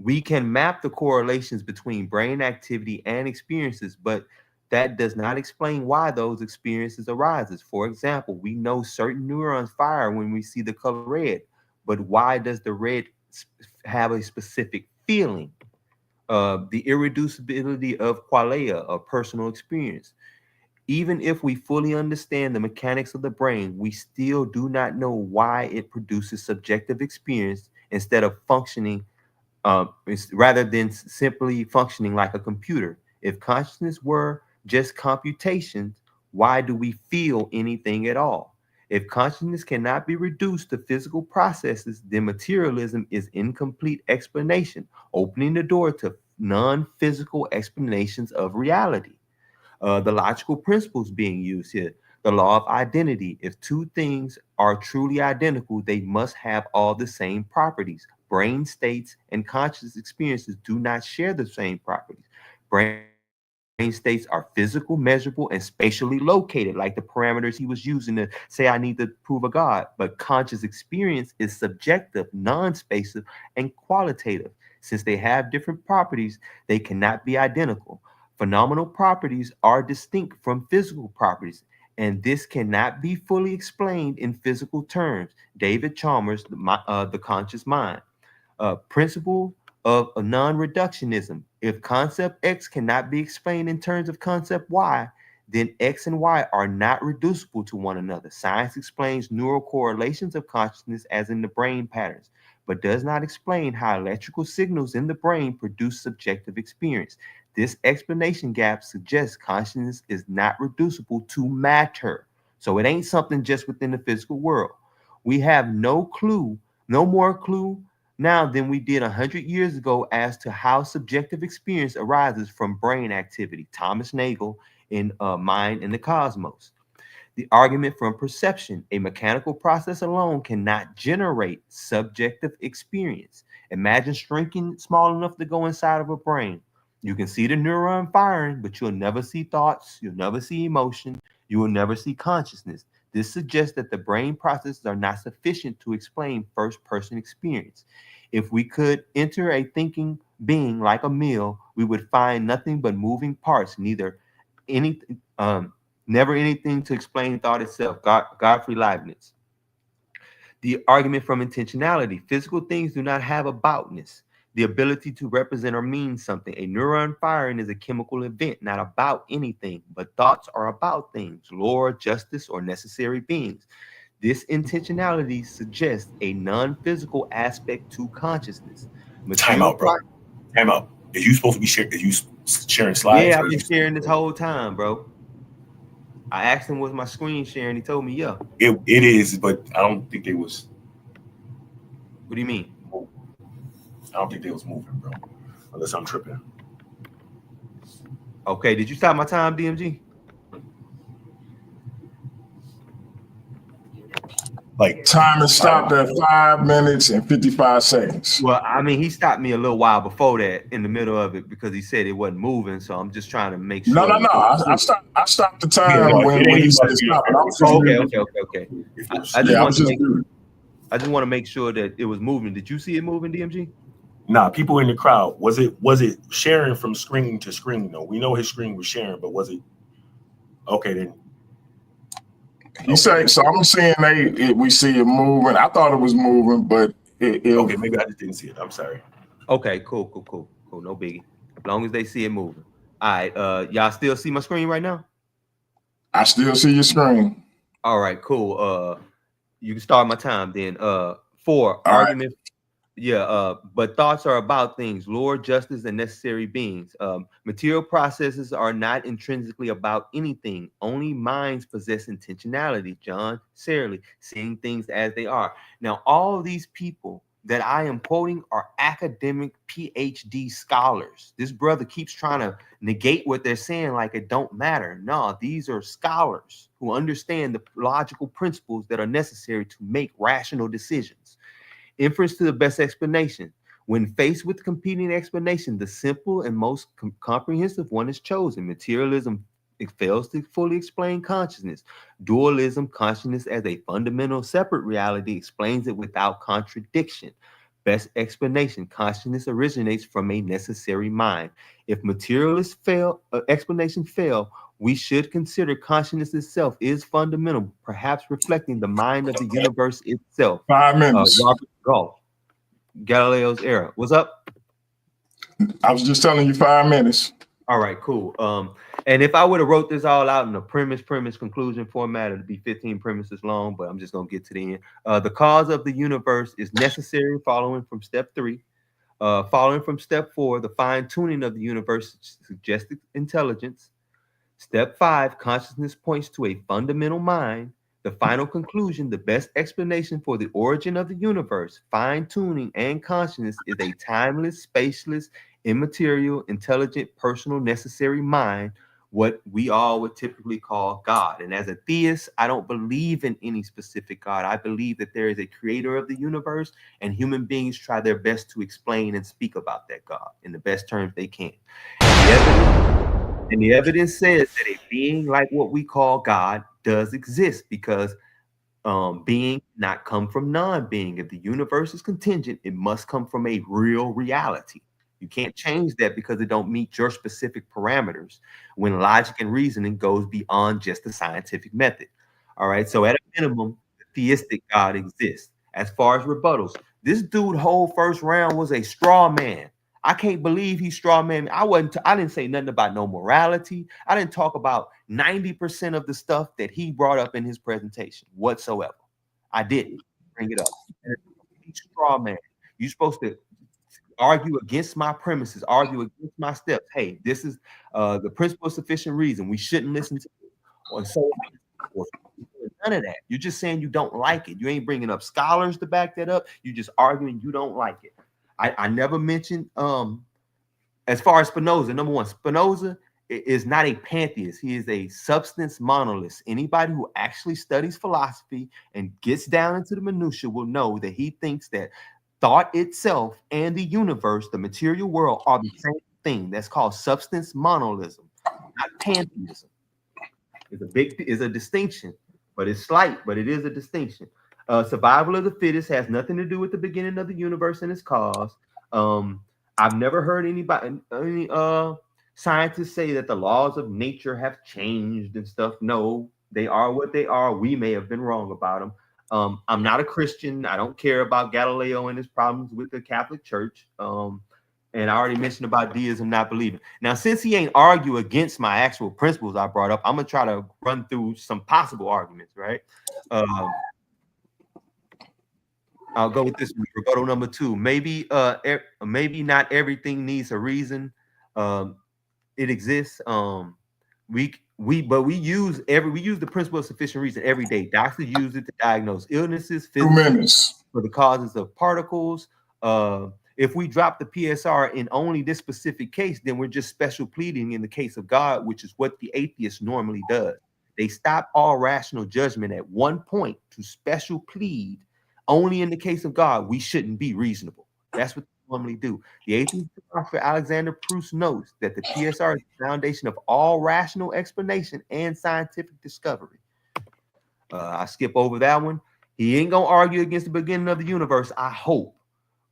We can map the correlations between brain activity and experiences, but that does not explain why those experiences arises. For example, we know certain neurons fire when we see the color red, but why does the red have a specific feeling? The irreducibility of qualia, of personal experience. Even if we fully understand the mechanics of the brain, we still do not know why it produces subjective experience instead of functioning rather than simply functioning like a computer. If consciousness were just computations, why do we feel anything at all? If consciousness cannot be reduced to physical processes, then materialism is incomplete explanation, opening the door to non-physical explanations of reality. The logical principles being used here, the law of identity. If two things are truly identical, they must have all the same properties. Brain states and conscious experiences do not share the same properties. Brain states are physical, measurable, and spatially located, like the parameters he was using to say, I need to prove a God. But conscious experience is subjective, non-spatial, and qualitative. Since they have different properties, they cannot be identical. Phenomenal properties are distinct from physical properties, and this cannot be fully explained in physical terms. David Chalmers, The Conscious Mind. Principle of non-reductionism. If concept X cannot be explained in terms of concept Y, then X and Y are not reducible to one another. Science explains neural correlations of consciousness as in the brain patterns, but does not explain how electrical signals in the brain produce subjective experience. This explanation gap suggests consciousness is not reducible to matter. So it ain't something just within the physical world. We have no clue, no more clue now than we did 100 years ago as to how subjective experience arises from brain activity. Thomas Nagel in Mind and the Cosmos. The argument from perception. A mechanical process alone cannot generate subjective experience. Imagine shrinking small enough to go inside of a brain. You can see the neuron firing, but you'll never see thoughts, you'll never see emotion, you will never see consciousness. This suggests that the brain processes are not sufficient to explain first-person experience. If we could enter a thinking being like a mill, we would find nothing but moving parts, never anything to explain thought itself. Godfrey Leibniz. The argument from intentionality. Physical things do not have aboutness, the ability to represent or mean something. A neuron firing is a chemical event, not about anything, but thoughts are about things, law, justice, or necessary beings. This intentionality suggests a non-physical aspect to consciousness. Time out, bro. Time out. Is you supposed to be sharing? Is you sharing slides? Yeah, I've been sharing this whole time, bro. I asked him, was my screen sharing? He told me, yeah. It is, but I don't think they was. What do you mean? I don't think they was moving, bro. Unless I'm tripping. Okay, did you stop my time, DMG? Like time is stopped at 5 minutes and 55 seconds. Well, I mean, he stopped me a little while before that in the middle of it because he said it wasn't moving. So I'm just trying to make sure. No. I stopped the time when he said stop. Okay. I just want to make sure that it was moving. Did you see it moving, DMG? Nah, people in the crowd. Was it sharing from screen to screen? though? We know his screen was sharing, but was it? Okay, then. You say so. I'm saying we see it moving. I thought it was moving, but okay, maybe I just didn't see it. I'm sorry. Okay, cool. No biggie. As long as they see it moving. All right. Y'all still see my screen right now? I still see your screen. All right, cool. You can start my time then. 4 argument. Right. Yeah, but thoughts are about things, Lord, justice, and necessary beings. Material processes are not intrinsically about anything. Only minds possess intentionality. John Searle, seeing things as they are. Now, all of these people that I am quoting are academic PhD scholars. This brother keeps trying to negate what they're saying like it don't matter. No, these are scholars who understand the logical principles that are necessary to make rational decisions. Inference to the best explanation. When faced with competing explanation, the simple and most comprehensive one is chosen. Materialism, it fails to fully explain consciousness. Dualism, consciousness as a fundamental separate reality, explains it without contradiction. Best explanation, consciousness originates from a necessary mind. If materialist explanation fail, we should consider consciousness itself is fundamental, perhaps reflecting the mind of the universe itself. 5 minutes. Robert Galt, Galileo's Era. What's up? I was just telling you 5 minutes. All right, cool. And if I would have wrote this all out in a premise, conclusion format, it'd be 15 premises long, but I'm just going to get to the end. The cause of the universe is necessary, following from step 3. Following from step 4, the fine-tuning of the universe suggests intelligence. Step 5, consciousness points to a fundamental mind. The final conclusion, the best explanation for the origin of the universe, fine-tuning, and consciousness is a timeless, spaceless, immaterial, intelligent, personal, necessary mind, what we all would typically call God. And as a theist, I don't believe in any specific God. I believe that there is a creator of the universe, and human beings try their best to explain and speak about that God in the best terms they can. And the evidence says that a being like what we call God does exist, because being not come from non-being. If the universe is contingent, it must come from a real reality. You can't change that because it don't meet your specific parameters, when logic and reasoning goes beyond just the scientific method. All right, so at a minimum, the theistic God exists. As far as rebuttals, this dude whole first round was a straw man. I can't believe he's straw man. I didn't say nothing about no morality. I didn't talk about 90% of the stuff that he brought up in his presentation whatsoever. I didn't bring it up. He's straw man. You're supposed to argue against my premises, argue against my steps. Hey, this is the principle of sufficient reason. We shouldn't listen to it. Or so none of that. You're just saying you don't like it. You ain't bringing up scholars to back that up. You're just arguing you don't like it. I never mentioned, as far as Spinoza, number one, Spinoza is not a pantheist. He is a substance monolith. Anybody who actually studies philosophy and gets down into the minutia will know that he thinks that thought itself and the universe, the material world, are the same thing. That's called substance monolism, not pantheism. It's a distinction, but it's slight, but it is a distinction. Survival of the fittest has nothing to do with the beginning of the universe and its cause. I've never heard any scientists say that the laws of nature have changed and stuff. No, they are what they are. We may have been wrong about them. I'm not a Christian. I don't care about Galileo and his problems with the Catholic Church. And I already mentioned about deism not believing. Now, since he ain't argue against my actual principles I brought up, I'm going to try to run through some possible arguments, right? I'll go with this one. Rebuttal number 2. Maybe not everything needs a reason. It exists. We use the principle of sufficient reason every day. Doctors use it to diagnose illnesses, for the causes of particles. If we drop the PSR in only this specific case, then we're just special pleading in the case of God, which is what the atheist normally does. They stop all rational judgment at one point to special plead. Only in the case of God, we shouldn't be reasonable. That's what they normally do. The atheist philosopher Alexander Proust notes that the PSR is the foundation of all rational explanation and scientific discovery. I skip over that one. He ain't gonna argue against the beginning of the universe, I hope.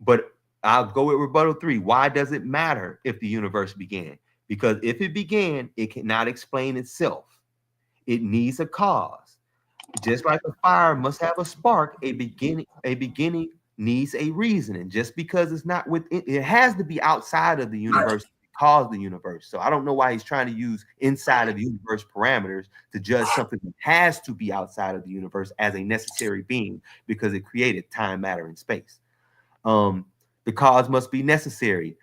But I'll go with rebuttal 3. Why does it matter if the universe began? Because if it began, it cannot explain itself. It needs a cause. Just like a fire must have a spark, a beginning needs a reason. And just because it's not within, it has to be outside of the universe to cause the universe. So I don't know why he's trying to use inside of the universe parameters to judge something that has to be outside of the universe as a necessary being, because it created time, matter, and space. The cause must be necessary.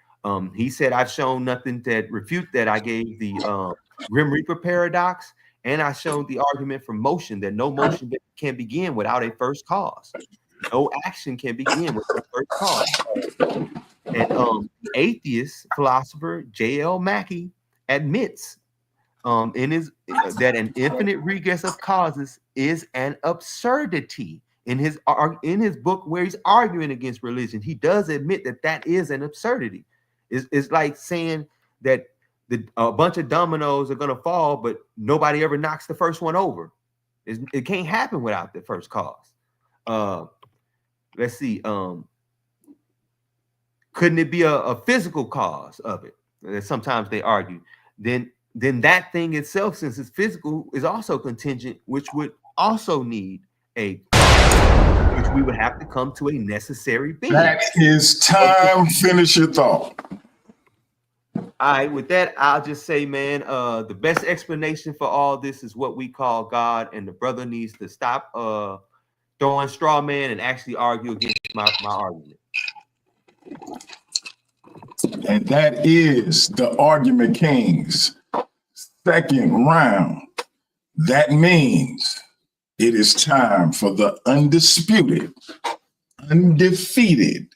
He said, I've shown nothing that refute that. I gave the Grim Reaper paradox, and I showed the argument for motion, that no motion can begin without a first cause. No action can begin with a first cause. And the atheist philosopher J.L. Mackie admits that an infinite regress of causes is an absurdity. In his book where he's arguing against religion, he does admit that that is an absurdity. It's like saying that a bunch of dominoes are going to fall, but nobody ever knocks the first one over. It can't happen without the first cause. Let's see. Couldn't it be a physical cause of it? Sometimes they argue. Then that thing itself, since it's physical, is also contingent, which would also need which we would have to come to a necessary being. That is time. Finish your thought. All right, with that, I'll just say, man, the best explanation for all this is what we call God, and the brother needs to stop throwing straw man and actually argue against my argument. And that is the Argument Kings second round. That means It is time for the undisputed, undefeated,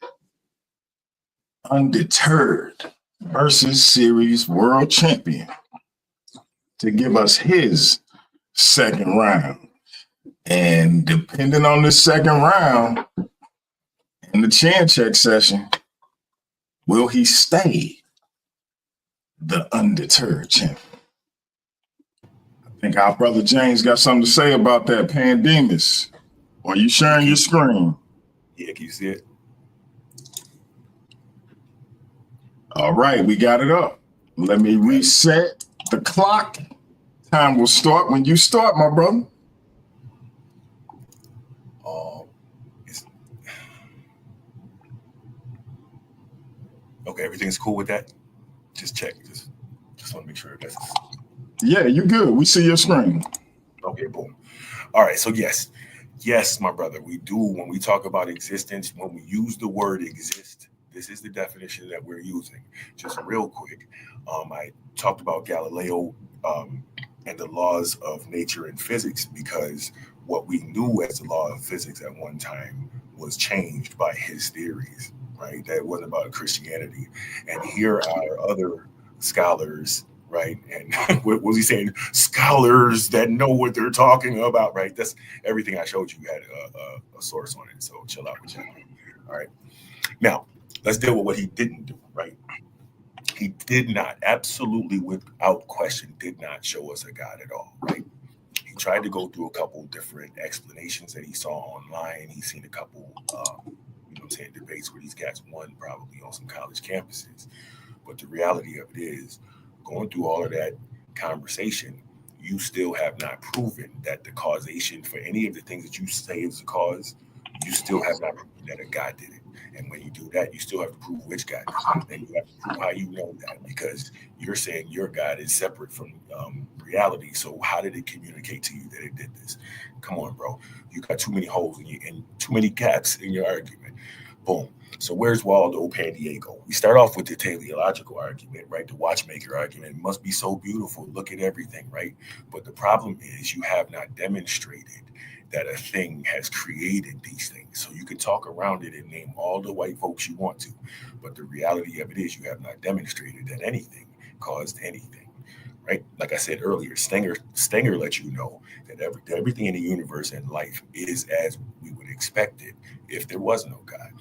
undeterred versus series world champion to give us his second round. And depending on the second round in the chin check session, will he stay the undeterred champion? I think our brother James got something to say about that. Demus. Are you sharing your screen? Yeah, can you see it? All right, we got it up. Let me reset the clock. Time will start when you start, my brother. Okay, everything's cool with that? Just check. Just want to make sure that's... Yeah, you good. We see your screen. Okay, boom. All right, so yes, my brother, we do, when we talk about existence, when we use the word exist, this is the definition that we're using. Just real quick, I talked about Galileo and the laws of nature and physics, because what we knew as the law of physics at one time was changed by his theories, right? That wasn't about Christianity. And here are other scholars, right? And what was he saying? Scholars that know what they're talking about, right? That's everything I showed you had a source on it. So chill out with that. All right. Now, let's deal with what he didn't do, right? He did not, absolutely without question, did not show us a God at all, right? He tried to go through a couple different explanations that he saw online. He's seen a couple, debates where these cats won probably on some college campuses. But the reality of it is, going through all of that conversation, you still have not proven that the causation for any of the things that you say is the cause, you still have not proven that a God did it. And when you do that, you still have to prove which God did it. And you have to prove how you know that, because you're saying your God is separate from reality. So how did it communicate to you that it did this? Come on, bro. You got too many holes in you and too many gaps in your argument. Boom. So where's Waldo Pandiego? We start off with the teleological argument, right? The watchmaker argument. It must be so beautiful. Look at everything, right? But the problem is you have not demonstrated that a thing has created these things. So you can talk around it and name all the white folks you want to. But the reality of it is you have not demonstrated that anything caused anything, right? Like I said earlier, Stenger lets you know that everything in the universe and life is as we would expect it if there was no God.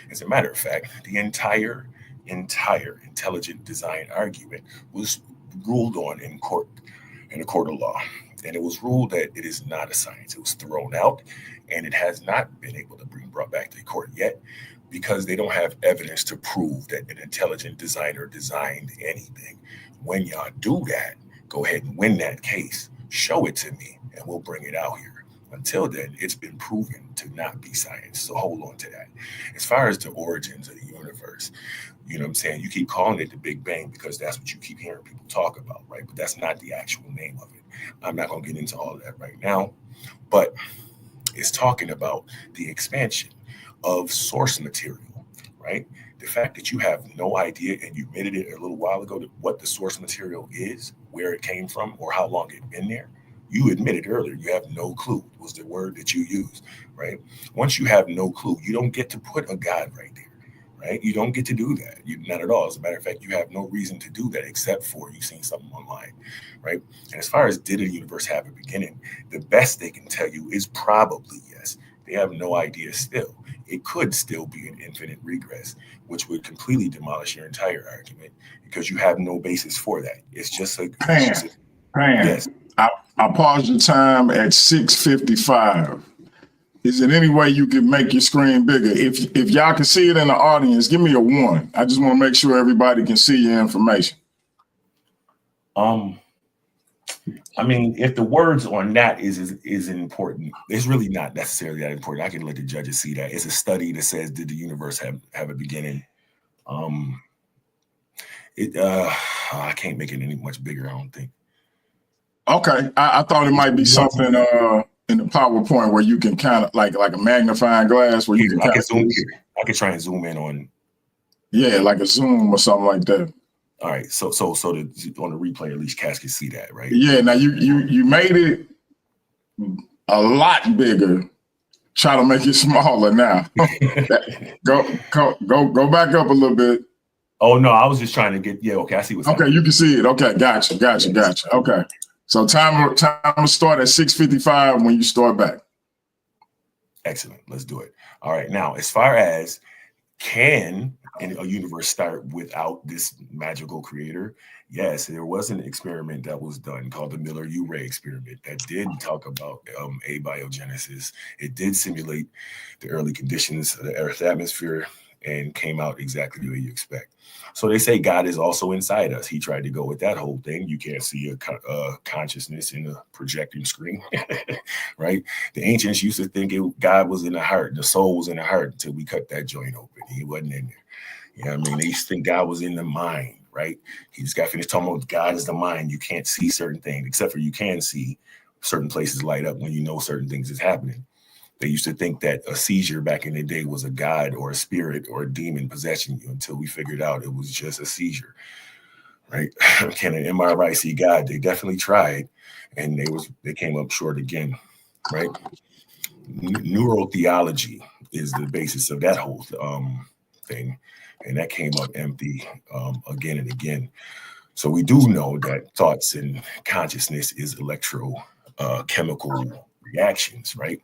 As a matter of fact, the entire intelligent design argument was ruled on in a court of law. And it was ruled that it is not a science. It was thrown out, and it has not been able to be brought back to court yet, because they don't have evidence to prove that an intelligent designer designed anything. When y'all do that, go ahead and win that case. Show it to me, and we'll bring it out here. Until then, it's been proven to not be science. So hold on to that. As far as the origins of the universe, you know what I'm saying? You keep calling it the Big Bang because that's what you keep hearing people talk about, right? But that's not the actual name of it. I'm not going to get into all of that right now, but it's talking about the expansion of source material, right? The fact that you have no idea, and you admitted it a little while ago, that what the source material is, where it came from, or how long it's been there. You admitted earlier you have no clue was the word that you used, right? Once you have no clue, you don't get to put a God right there, right? You don't get to do that. Not at all. As a matter of fact, you have no reason to do that except for you've seen something online, right? And as far as did the universe have a beginning, the best they can tell you is probably yes. They have no idea still. It could still be an infinite regress, which would completely demolish your entire argument because you have no basis for that. It's just a... Yes. I paused your time at 6:55. Is there any way you can make your screen bigger? If y'all can see it in the audience, give me a 1. I just want to make sure everybody can see your information. I mean, if the words on that is important, it's really not necessarily that important. I can let the judges see that. It's a study that says, did the universe have a beginning? I can't make it any much bigger, I don't think. Okay, I thought it might be something in the PowerPoint where you can kind of like a magnifying glass where you can kind of zoom here. I can try and zoom in on. Yeah, like a Zoom or something like that. All right, so on the replay, at least Cass can see that, right? Yeah. Now you made it a lot bigger. Try to make it smaller now. Go back up a little bit. Oh no, I was just trying to get. Yeah, okay, I see what's happening. Okay, you can see it. Okay, gotcha. Okay, so time will start at 6:55 when you start back. Excellent. Let's do it. All right. Now, as far as can a universe start without this magical creator? Yes, there was an experiment that was done called the Miller-Urey experiment that did talk about abiogenesis. It did simulate the early conditions of the Earth's atmosphere and came out exactly the way you expect. So they say God is also inside us. He tried to go with that whole thing. You can't see a consciousness in a projecting screen, right? The ancients used to think God was in the heart. The soul was in the heart until we cut that joint open. He wasn't in there. You know what I mean? They used to think God was in the mind, right? He just got finished talking about God is the mind. You can't see certain things, except for you can see certain places light up when you know certain things is happening. They used to think that a seizure back in the day was a god or a spirit or a demon possessing you until we figured out it was just a seizure, right? Can an MRI see God? They definitely tried, and they came up short again, right? Neurotheology is the basis of that whole thing, and that came up empty again and again. So we do know that thoughts and consciousness is electrochemical reactions, right?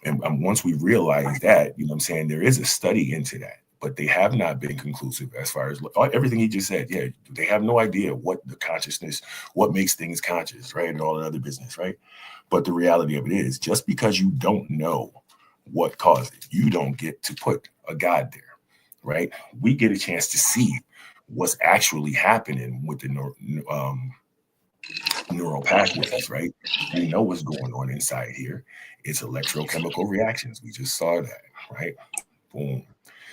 And once we realize that, you know what I'm saying, there is a study into that, but they have not been conclusive as far as everything he just said. Yeah, they have no idea what the consciousness, what makes things conscious, right? And all that other business, right? But the reality of it is, just because you don't know what caused it, you don't get to put a God there, right? We get a chance to see what's actually happening with the neural pathways, right? We know what's going on inside here. It's electrochemical reactions. We just saw that, right? Boom.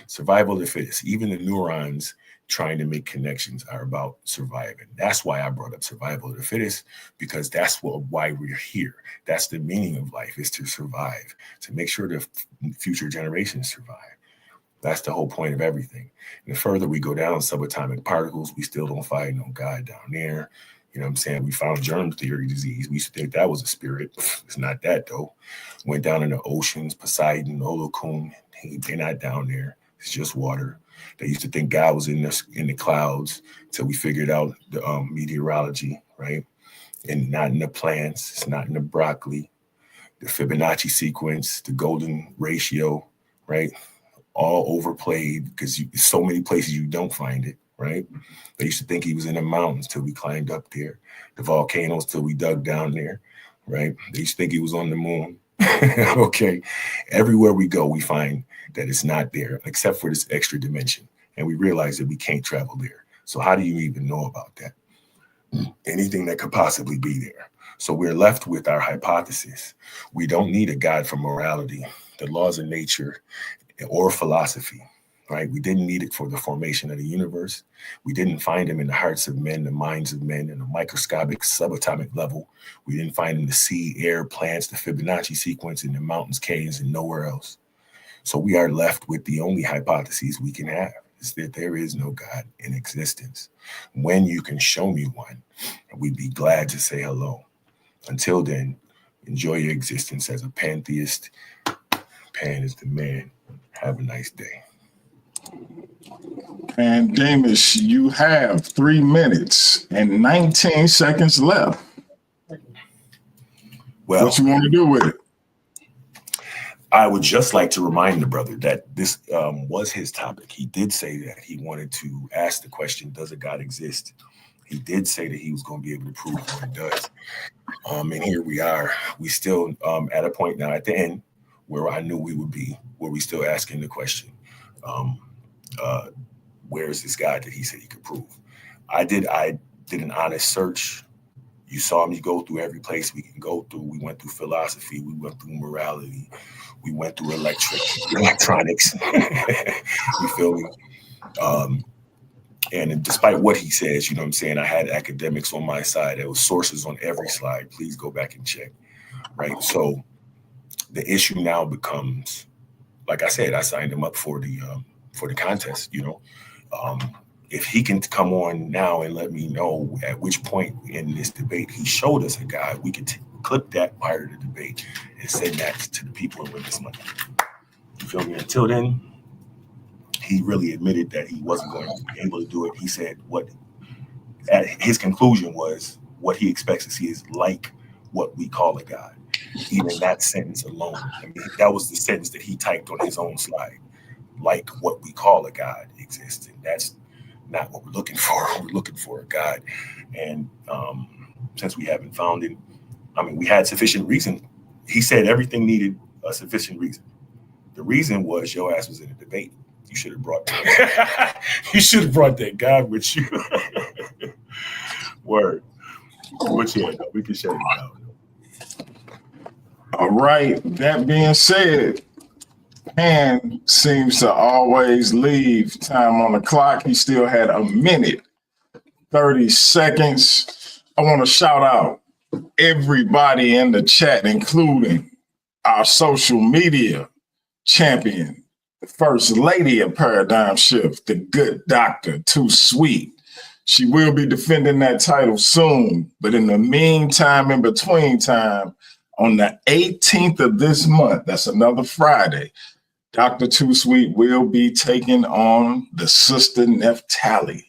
Survival of the fittest. Even the neurons trying to make connections are about surviving. That's why I brought up survival of the fittest, because that's why we're here. That's the meaning of life, is to survive, to make sure the future generations survive. That's the whole point of everything. And the further we go down subatomic particles, we still don't find no God down there. You know what I'm saying? We found germ theory disease. We used to think that was a spirit. It's not that, though. Went down in the oceans, Poseidon, Olokun. They're not down there. It's just water. They used to think God was in the clouds until we figured out the meteorology, right? And not in the plants. It's not in the broccoli. The Fibonacci sequence, the golden ratio, right? All overplayed because so many places you don't find it, right? They used to think he was in the mountains till we climbed up there, the volcanoes till we dug down there, right? They used to think he was on the moon. Okay. Everywhere we go, we find that it's not there, except for this extra dimension. And we realize that we can't travel there. So how do you even know about that? Anything that could possibly be there. So we're left with our hypothesis. We don't need a God for morality, the laws of nature, or philosophy, right? We didn't need it for the formation of the universe. We didn't find him in the hearts of men, the minds of men, in a microscopic subatomic level. We didn't find him in the sea, air, plants, the Fibonacci sequence, in the mountains, caves, and nowhere else. So we are left with the only hypotheses we can have, is that there is no God in existence. When you can show me one, we'd be glad to say hello. Until then, enjoy your existence as a pantheist. Pan is the man. Have a nice day. And Demus, you have 3 minutes and 19 seconds left. Well, what you want to do with it? I would just like to remind the brother that this was his topic. He did say that he wanted to ask the question, does a God exist? He did say that he was going to be able to prove what it does. And here we are. We still at a point now at the end where I knew we would be, where we still asking the question, where is this God that he said he could prove? I did an honest search. You saw me go through every place we can go through. We went through philosophy. We went through morality. We went through electronics. You feel me? And despite what he says, you know what I'm saying, I had academics on my side. There was sources on every slide. Please go back and check, right? So the issue now becomes, like I said, I signed him up for the contest, you know. If he can come on now and let me know at which point in this debate he showed us a God, we could clip that prior to the debate and send that to the people and win this money. You feel me? Until then, he really admitted that he wasn't going to be able to do it. He said his conclusion was what he expects to see is like what we call a God. Even that sentence alone, I mean, that was the sentence that he typed on his own slide. Like what we call a God exists, and that's not what we're looking for. We're looking for a God, and since we haven't found it, I mean, we had sufficient reason. He said everything needed a sufficient reason. The reason was your ass was in a debate. You should have brought that God with you. Word. But yeah, no, we can shut it down. All right. That being said, Pan seems to always leave time on the clock. He still had a minute, 30 seconds. I want to shout out everybody in the chat, including our social media champion, the first lady of Paradigm Shift, the good doctor, Too Sweet. She will be defending that title soon. But in the meantime, in between time, on the 18th of this month, that's another Friday, Dr. Too Sweet will be taking on the Sister Neftali.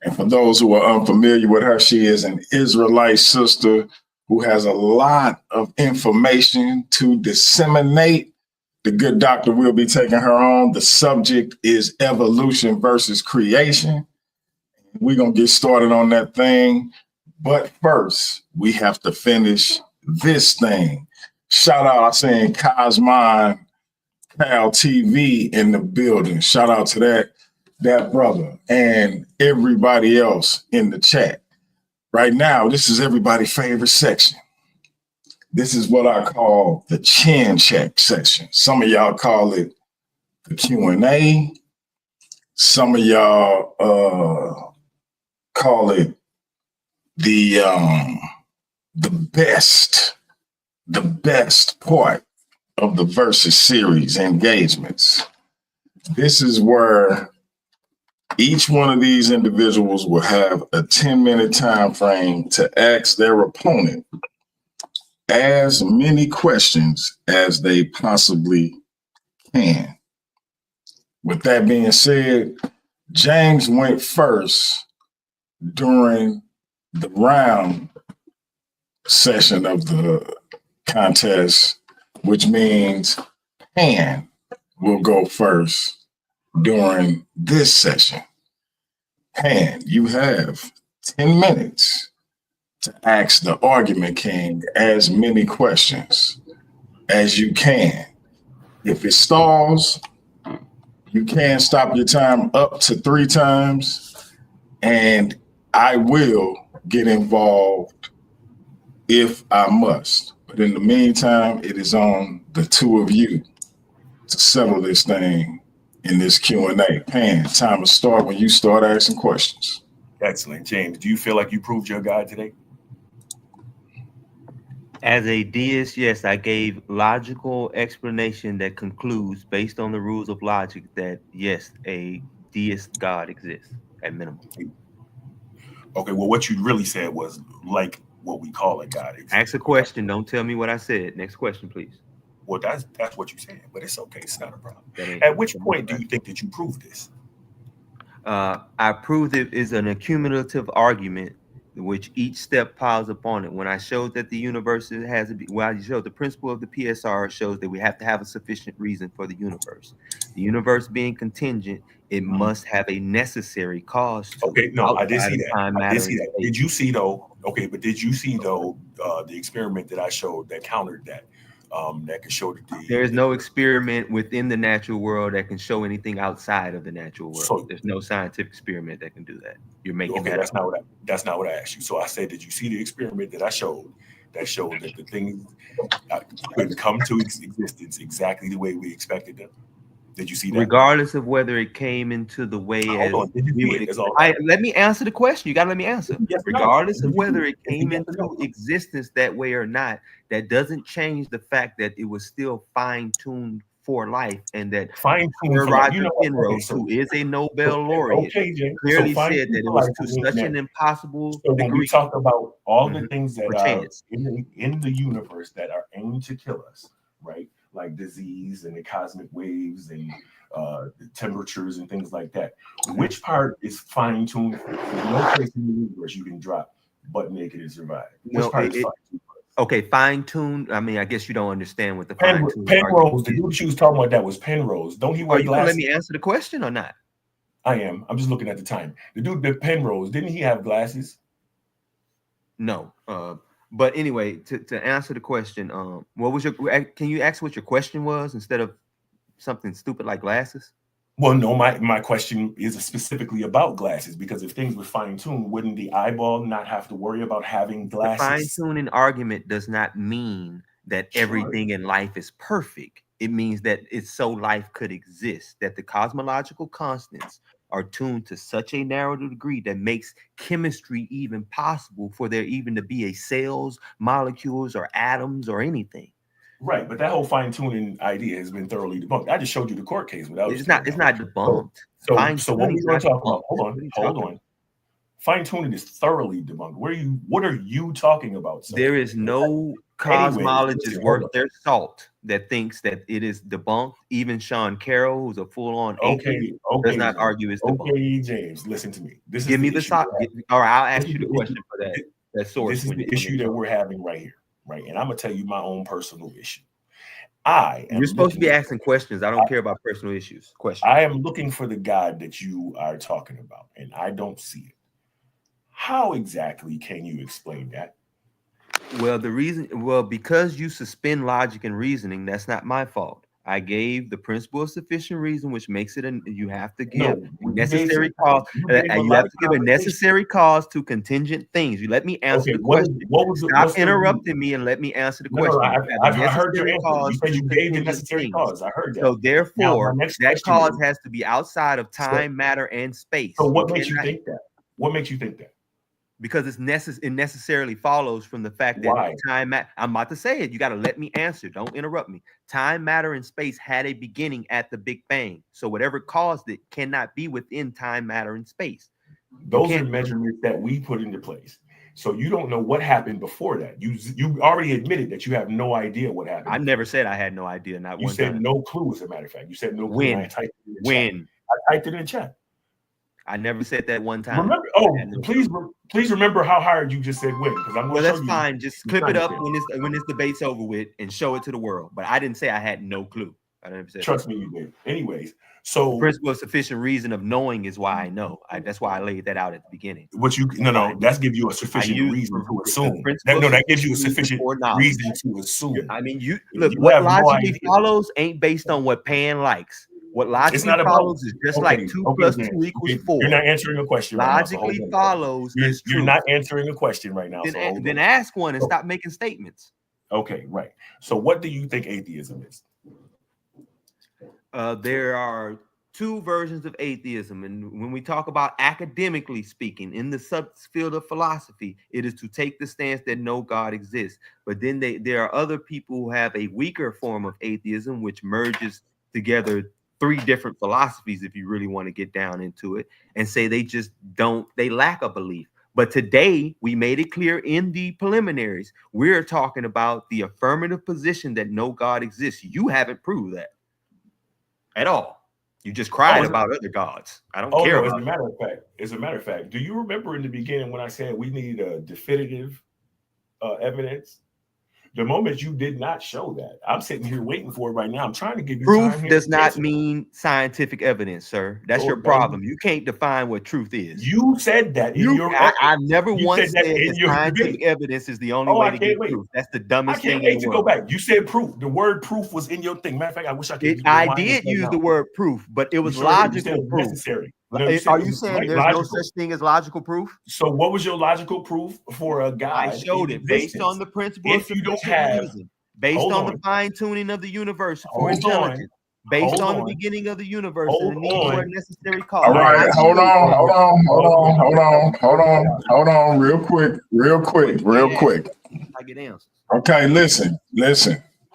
And for those who are unfamiliar with her, she is an Israelite sister who has a lot of information to disseminate. The good doctor will be taking her on. The subject is evolution versus creation. We're going to get started on that thing. But first, we have to finish this thing. Shout out, I'm saying Cosmon Cal TV in the building. Shout out to that brother and everybody else in the chat. Right now, this is everybody's favorite section. This is what I call the chin check section. Some of y'all call it the Q&A. Some of y'all call it the best part of the Versus series engagements. This is where each one of these individuals will have a 10-minute time frame to ask their opponent as many questions as they possibly can. With that being said, James went first during the round session of the contest, which means Pan will go first during this session. Pan, you have 10 minutes to ask the argument king as many questions as you can. If it stalls, you can stop your time up to 3 times, and I will get involved if I must. But in the meantime, it is on the two of you to settle this thing in this Q&A. Pan, time to start when you start asking questions. Excellent. James, do you feel like you proved your God today? As a deist, yes, I gave logical explanation that concludes, based on the rules of logic, that yes, a deist God exists at minimum. Okay, well, what you really said was like what we call a God exists. Ask a question. Don't tell me what I said. Next question, please. Well, that's what you said, but it's okay. It's not a problem. At which point do you think that you proved this? I proved it is an accumulative argument in which each step piles upon it. When I showed that the universe has to be, well, I showed the principle of the PSR shows that we have to have a sufficient reason for the universe. The universe being contingent, it must have a necessary cause. Okay, no, I did see that. Did you see though? Okay, but did you see though the experiment that I showed that countered that? That can show that there is no experiment within the natural world that can show anything outside of the natural world. So, there's no scientific experiment that can do that. You're making that up. That's not what I asked you. So I said, did you see the experiment that I showed that showed that the things could come to existence exactly the way we expected them? Did you see that? Regardless of whether it came into the way as we would expect. Let me answer the question. You got to let me answer. Yes, regardless of whether it came into existence that way or not, that doesn't change the fact that it was still fine-tuned for life, and that fine tune Sir for life. Roger Penrose, who is a Nobel laureate, James. clearly fine said that it for was life to would mean such that. an impossible So when we degree. talk about all the things that for are chance. in the universe that are aimed to kill us, right? Like disease and the cosmic waves and the temperatures and things like that. Which part is fine-tuned? There's no place in the universe you can drop butt naked and survive. Which part is fine-tuned? Okay, fine-tuned. I mean, I guess you don't understand what the fine-tuned Penrose, the dude she was talking about, that was Penrose. Don't he wear glasses? Gonna let me answer the question or not? I am. I'm just looking at the time. The dude, the Penrose, didn't he have glasses? No. But anyway, to answer the question, what was your? Can you ask what your question was instead of something stupid like glasses? Well, no, my question is specifically about glasses, because if things were fine-tuned, wouldn't the eyeball not have to worry about having glasses? The fine-tuning argument does not mean that everything in life is perfect. It means that it's so life could exist, that the cosmological constants are tuned to such a narrow degree that makes chemistry even possible for there even to be a cells, molecules, or atoms or anything. Right, but that whole fine-tuning idea has been thoroughly debunked. I just showed you the court case without. It's not debunked. So what we're going to talk about? Hold on. Fine-tuning is thoroughly debunked. What are you talking about, sir? There is no cosmologist worth their salt that thinks that it is debunked. Even Sean Carroll, who's a full-on atheist, does not argue it's debunked. Okay, James, listen to me. Give me the salt. All right, I'll ask you the question for that source. This is the issue that we're having right here. Right, and I'm gonna tell you my own personal issue. You're supposed to be asking questions. I don't care about personal issues. Questions. I am looking for the God that you are talking about, and I don't see it. How exactly can you explain that? Well, because you suspend logic and reasoning, that's not my fault. I gave the principle of sufficient reason, which makes it you have to give necessary cause. You have to give a necessary cause to contingent things. You let me answer the question. Stop interrupting me and let me answer the question. I heard your answer. You said you gave the necessary cause. I heard that. So therefore, that cause has to be outside of time, matter, and space. So what makes you think that? What makes you think that? Because it necessarily follows from the fact that I'm about to say it. You got to let me answer. Don't interrupt me. Time, matter, and space had a beginning at the Big Bang. So whatever caused it cannot be within time, matter, and space. Those are measurements that we put into place. So you don't know what happened before that. You already admitted that you have no idea what happened. I never said I had no idea. Not you one said time. No clue, as a matter of fact. You said no clue. When? I typed it in chat. I never said that one time. Remember? Please remember how hard you just said when. Because I'm. Well, that's fine. Just clip it up when this debate's over with and show it to the world. But I didn't say I had no clue. I never said. Trust me, you did. Anyways, so the principle of sufficient reason of knowing is why I know. That's why I laid that out at the beginning. That's give you a sufficient reason to assume. That gives you a sufficient reason to assume. I mean, what logically follows ain't based on what Pan likes. What logically follows is just like 2 + 2 = 4. You're not answering a question. Logically follows is true. You're not answering a question right now. Then ask one and stop making statements. Okay, right. So what do you think atheism is? There are 2 versions of atheism, and when we talk about academically speaking in the subfield of philosophy, it is to take the stance that no God exists. But then there are other people who have a weaker form of atheism, which merges together 3 different philosophies, if you really want to get down into it, and say they lack a belief. But today we made it clear in the preliminaries, we're talking about the affirmative position that no God exists. You haven't proved that at all. You just cried about other gods. I don't care. As a matter of fact, do you remember in the beginning when I said we need a definitive evidence? The moment you did not show that, I'm sitting here waiting for it right now. I'm trying to give you proof. Does not mean scientific evidence, sir. That's your problem. Baby. You can't define what truth is. You said that. I never once said that scientific evidence is the only way to get proof. That's the dumbest thing in the world. I can't wait to go back. You said proof. The word proof was in your thing. Matter of fact, I wish I could. I did use the word proof, but it was logical proof. Necessary. Are you saying there's no such thing as logical proof? So what was your logical proof for a God? I showed it based on the principle of sufficient reason. Based on the fine-tuning of the universe for intelligence, based on the beginning of the universe and the need for a necessary cause. All right, hold on, real quick. I get answers. Okay, listen.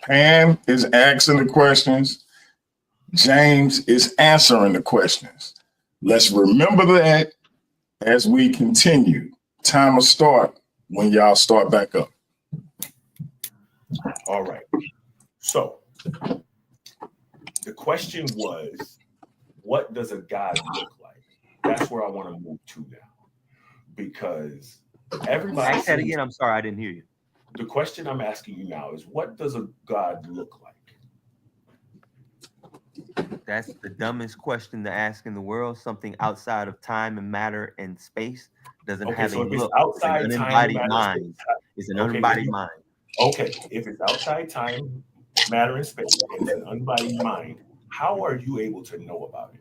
Pan is asking the questions. James is answering the questions. Let's remember that as we continue. Time will start when y'all start back up. All right. So the question was, what does a God look like? That's where I want to move to now. Because everybody. Ask that again. I'm sorry, I didn't hear you. The question I'm asking you now is, what does a God look like? That's the dumbest question to ask in the world. Something outside of time and matter and space doesn't have a look. It's an unembodied mind. It's an unembodied mind. Okay, if it's outside time, matter, and space, and it's an unembodied mind, how are you able to know about it?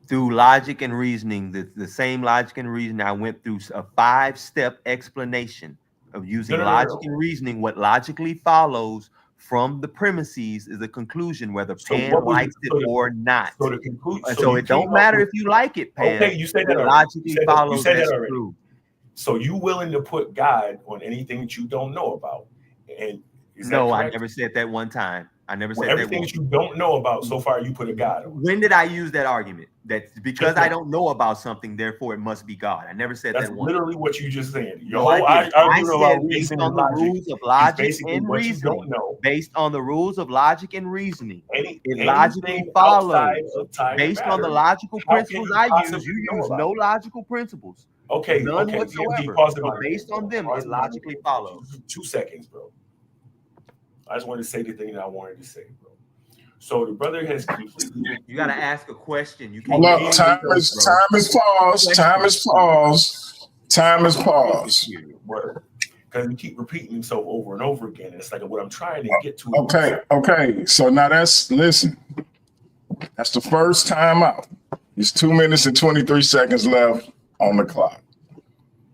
Through logic and reasoning. The same logic and reasoning. I went through a 5-step explanation of using logic and reasoning. What logically follows from the premises is a conclusion, whether Pan likes it or not. So the conclusion. So it don't matter if you like it, Pan. Okay, you said that already. Logically follows. That's true. So you willing to put God on anything that you don't know about? And no, I never said that one time. I never said everything that you don't know about so far. You put a God on. When did I use that argument? That because I don't know about something, therefore it must be God. I never said that's that. That's literally what you just said. I said based on the rules of logic and reasoning. Based on the rules of logic and reasoning, it logically follows. Based on the logical principles I use, you use no logical principles. Okay, none whatsoever. Based on them, it logically follows. 2 seconds, bro. I just wanted to say the thing that I wanted to say, bro. So the brother has completely. You got to ask a question. You can't. Look, time is paused. Time is paused. Time is paused. Because you keep repeating himself over and over again. It's like what I'm trying to get to. Okay. So now listen. That's the first time out. It's 2 minutes and 23 seconds left on the clock.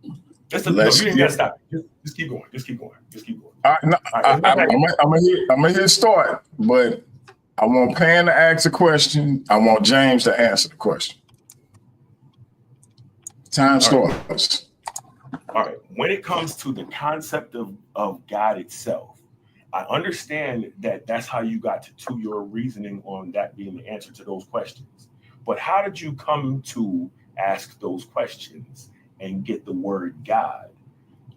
You didn't gotta stop. Just keep going. Just keep going. I'm gonna hit start, but I want Pan to ask a question. I want James to answer the question. Time starts. All right. When it comes to the concept of God itself, I understand that that's how you got to your reasoning on that being the answer to those questions. But how did you come to ask those questions and get the word God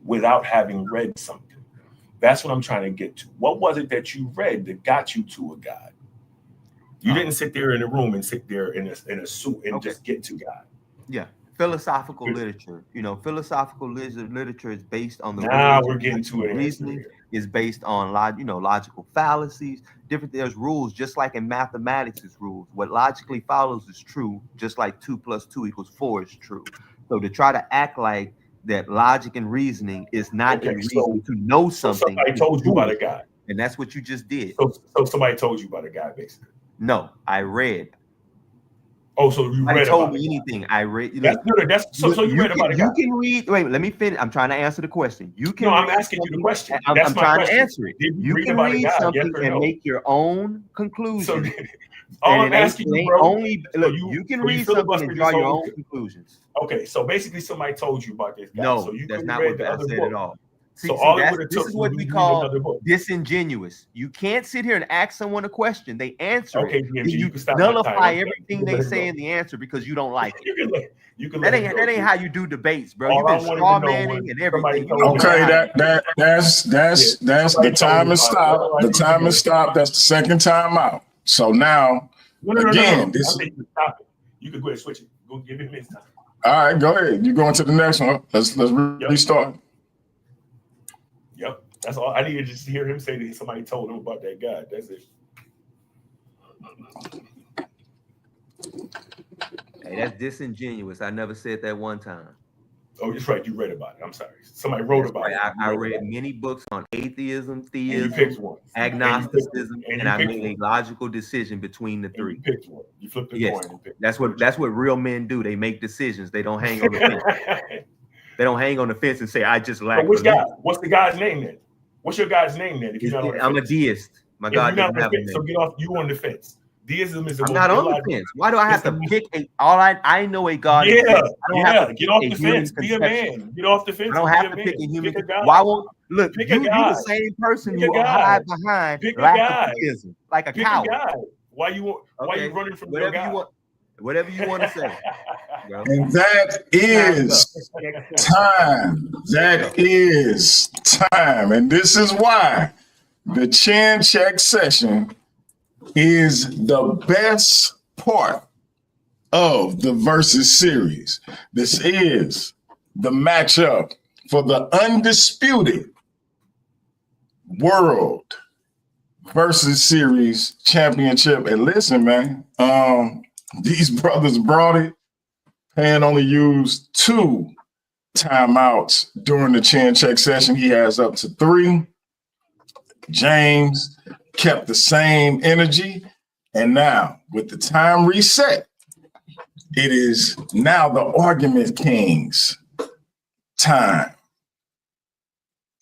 without having read something? That's what I'm trying to get to. What was it that you read that got you to a God? You didn't sit there in a room and sit there in a suit and just get to God. Yeah. Philosophical literature. Philosophical literature is based on the we're getting to it. Reasoning is based on logical fallacies. There's rules, just like in mathematics is rules. What logically follows is true, just like 2 + 2 = 4 is true. So to try to act like that logic and reasoning is not a reason to know something. Somebody told you about a God. And that's what you just did. So somebody told you about a God, basically. No, I read. Oh, so you read told me anything. I read. So you read about a God. You can read. Wait, let me finish. I'm trying to answer the question. You can. No, I'm asking you the question. I'm trying to answer it. You can read something and make your own conclusion. So, all I'm asking you, bro. You can read something and draw your own conclusions. Okay, so basically somebody told you about this guy. No, so you that's not what I said at all. This is what we call disingenuous. You can't sit here and ask someone a question. They answer it. You nullify everything they say in the answer because you don't like it. That ain't how you do debates, bro. You've been straw manning and everything. Okay, that's the time is stopped. The time is stopped. That's the second time out. So now, again, this. You can go ahead and switch it. Go give him his time. All right, go ahead. You going to the next one? Let's restart. Yep, that's all. I need to just hear him say that somebody told him about that God. That's it. Hey, that's disingenuous. I never said that one time. Oh, that's right. You read about it. I'm sorry. Somebody wrote about it. I read many books on atheism, theism, agnosticism, and I made a logical decision between the three. You picked one. You flipped the coin and picked. That's what real men do. They make decisions. They don't hang on the fence. They don't hang on the fence and say, "I just lack." Which guy? What's the guy's name then? What's your guy's name then? If you're not on the I'm a deist. My God doesn't have a name. So get off. You on the fence. Deism is. I'm not on the fence. Why do I have to pick a? I know a God. Yeah. Get off the fence. Be a man. Get off the fence. I don't have to pick a human. Why won't look? You're the same person you hide behind lack of theism, like a coward. Why you running from your God? Whatever you want to say. Bro. And that is time. That is time. And this is why the chin check session is the best part of the Versus series. This is the matchup for the undisputed World Versus Series Championship. And listen, man, these brothers brought it. Pan only used 2 timeouts during the chin check session. He has up to 3. James kept the same energy. And now, with the time reset, it is now the Argument King's time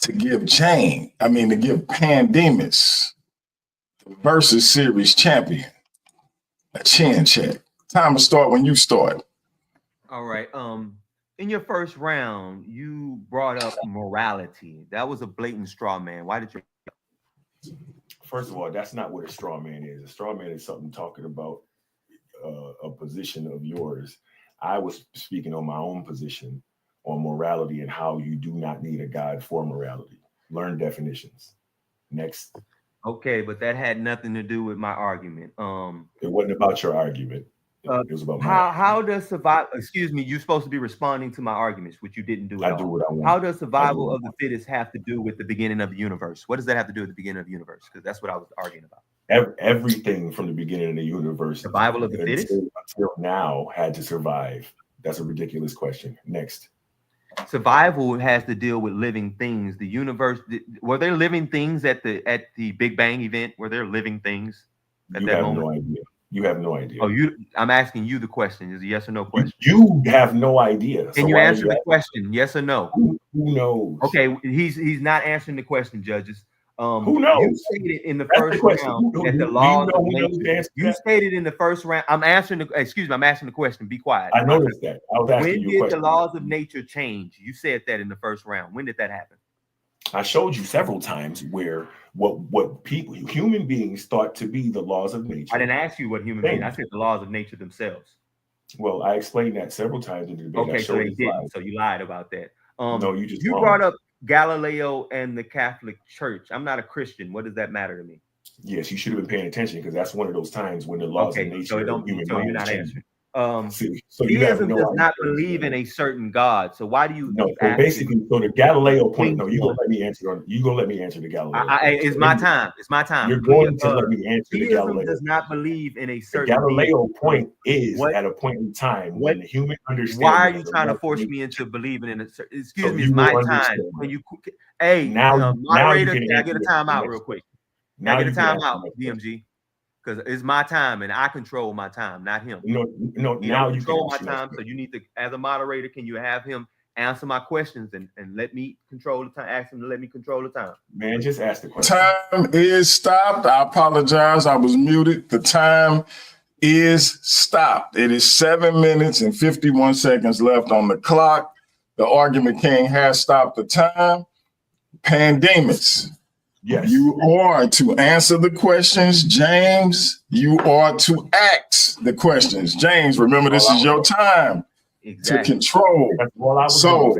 to give Pan Demus, the Versus Series champion, a chin check. Time to start when you start. All right. In your first round, you brought up morality. That was a blatant straw man. Why did you? First of all, that's not what a straw man is. A straw man is something talking about a position of yours. I was speaking on my own position on morality and how you do not need a God for morality. Learn definitions. Next. Okay, but that had nothing to do with my argument. It wasn't about your argument. It was about how does survival? Excuse me, you're supposed to be responding to my arguments, which you didn't do at all. I do what I want. How does survival of the fittest have to do with the beginning of the universe? What does that have to do with the beginning of the universe? Because that's what I was arguing about. Everything from the beginning of the universe, survival of the fittest, until now, had to survive. That's a ridiculous question. Next. Survival has to deal with living things. The universe, were there living things at the Big Bang event? Were there living things at that moment? No idea. You have no idea. Oh, I'm asking you the question. Is a yes or no question? You have no idea. Can you answer the question? Yes or no? Who knows? Okay, he's not answering the question, judges. Who knows? You stated in the first round that the laws of nature. You stated in the first round. I'm asking the question. Be quiet. I noticed that. I was asking you a question. When did the laws of nature change? You said that in the first round. When did that happen? I showed you several times where what people, human beings, thought to be the laws of nature. I didn't ask you what human beings. I said the laws of nature themselves. Well, I explained that several times in the debate. Okay, so they didn't. So you lied about that. No, you brought up Galileo and the Catholic Church. I'm not a Christian. What does that matter to me? Yes, you should have been paying attention because that's one of those times when the laws of nature. So you're not answering. So Deism does not believe in a certain God. So why do you? No. So basically, the Galileo point. No, you gonna let me answer. You gonna let me answer the Galileo. It's my time. It's my time. You're going to let me answer the Galileo. Deism does not believe in a certain. The Galileo point is at a point in time when the human understanding. Why are you trying to force me into believing in a certain? Excuse me, it's my time. When you, hey, moderator, can I get a timeout real quick? Can I get a timeout, DMG? Because it's my time and I control my time, not him. No. Now you control my time. So you need to, as a moderator, can you have him answer my questions and let me control the time? Ask him to let me control the time. Man, just ask the question. Time is stopped. I apologize. I was muted. The time is stopped. It is 7 minutes and 51 seconds left on the clock. The Argument King has stopped the time. Pan Demus. Yes. You are to answer the questions. James, you are to ask the questions. James, remember, this is your time to control. So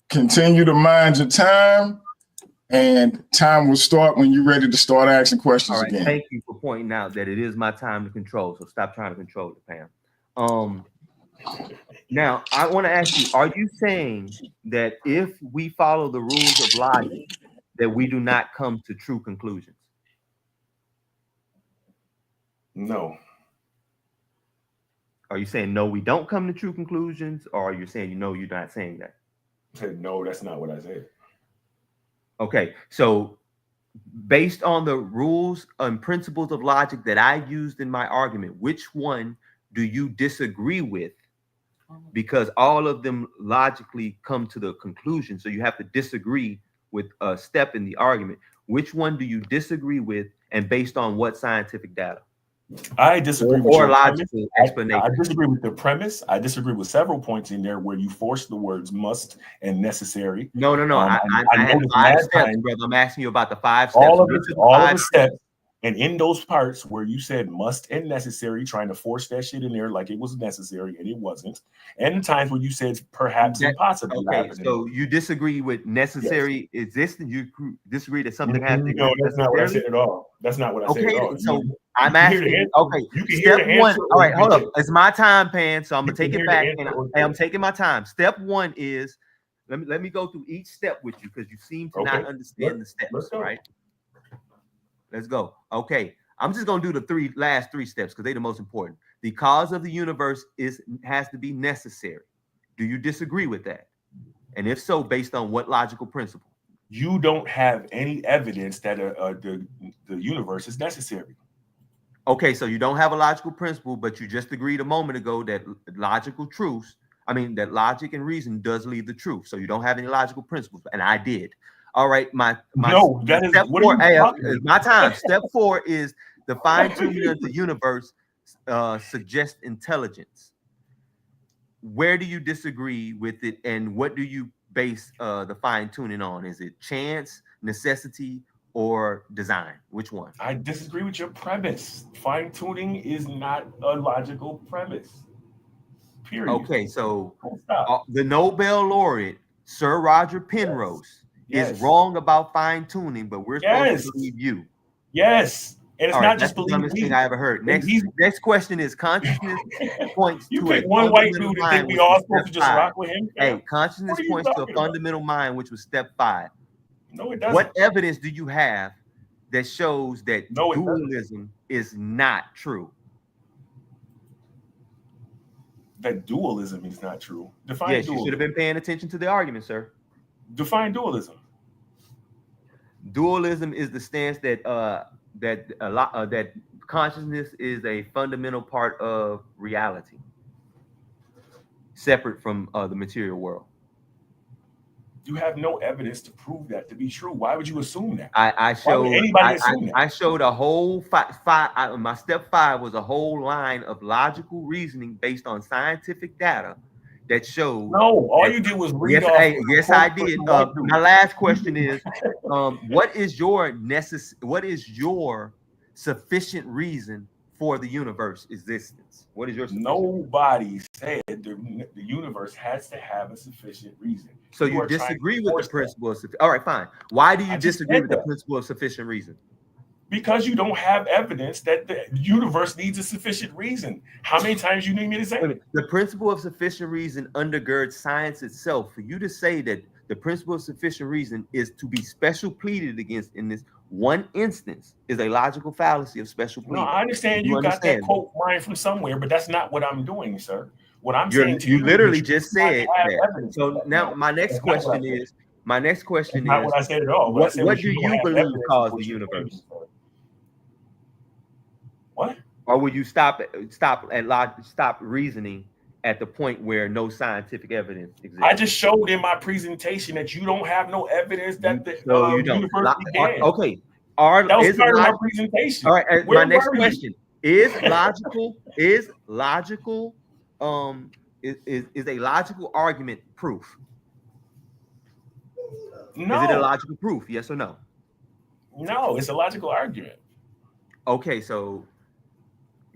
continue to mind your time, and time will start when you're ready to start asking questions again. Thank you for pointing out that it is my time to control. So stop trying to control it, Pam. Now, I want to ask you, are you saying that if we follow the rules of logic, that we do not come to true conclusions? No. Are you saying no, we don't come to true conclusions, or are you saying you're not saying that? I said no, that's not what I said. Okay, so based on the rules and principles of logic that I used in my argument, which one do you disagree with? Because all of them logically come to the conclusion, so you have to disagree with a step in the argument. Which one do you disagree with, and based on what scientific data? I disagree with your logical explanation. I disagree with the premise. I disagree with several points in there where you force the words must and necessary. No. I have 5 steps, brother. I'm asking you about the 5 steps. All of the steps And in those parts where you said must and necessary, trying to force that shit in there like it was necessary and it wasn't, and the times where you said perhaps impossible. Okay, so you disagree with necessary existence? You disagree that something has to exist? No, that's not what I said at all. That's not what I said at all. So I'm asking. Okay, step one. All right, hold up. It's my time, Pan. So I'm gonna take it back, and I'm taking my time. Step one is let me go through each step with you because you seem to not understand the steps. Right. Let's go. Okay, I'm just gonna do the last three steps because they're the most important. The cause of the universe has to be necessary. Do you disagree with that? And if so, based on what logical principle? You don't have any evidence that the universe is necessary. Okay, so you don't have a logical principle, but you just agreed a moment ago that that logic and reason does lead the truth. So you don't have any logical principles, and I did. All right, my step four. My time. Step 4 is the fine-tuning of the universe suggests intelligence. Where do you disagree with it, and what do you base the fine-tuning on? Is it chance, necessity, or design? Which one? I disagree with your premise. Fine-tuning is not a logical premise. Period. Okay, so the Nobel laureate, Sir Roger Penrose, is wrong about fine-tuning, but we're supposed to believe you. Yes. And it's not just believing. That's the dumbest thing I ever heard. Next question is consciousness points you to pick one white dude and think we all supposed to just rock with him? Hey, consciousness points to a fundamental mind, which was step 5. No, it doesn't. What evidence do you have that shows that dualism is not true? That dualism is not true. Define dualism. You should have been paying attention to the argument, sir. Define dualism. Dualism is the stance that that consciousness is a fundamental part of reality, separate from the material world. You have no evidence to prove that to be true. Why would you assume that? I showed anybody assume that? I showed a whole my step 5 was a whole line of logical reasoning based on scientific data that showed. No, all you did was read off. Yes, I did. My last question is, what is your sufficient reason for the universe existence? What is your Nobody said the universe has to have a sufficient reason. So you disagree with the principle of sufficient. All right, fine. Why do you disagree with the principle of sufficient reason? Because you don't have evidence that the universe needs a sufficient reason. How many times you need me to say it? The principle of sufficient reason undergirds science itself. For you to say that the principle of sufficient reason is to be special pleaded against in this one instance is a logical fallacy of special pleading. No, I understand you got that quote line from somewhere, but that's not what I'm doing, sir. What I'm saying to you literally just said that. So now my next question is not what I said at all. What do you believe caused the universe? What? Or will you stop reasoning at the point where no scientific evidence exists? I just showed in my presentation that you don't have no evidence that the universe began. Okay. That was part of my presentation. All right. My next question is a logical argument proof? No. Is it a logical proof? Yes or no? No, it's a logical argument. Okay, so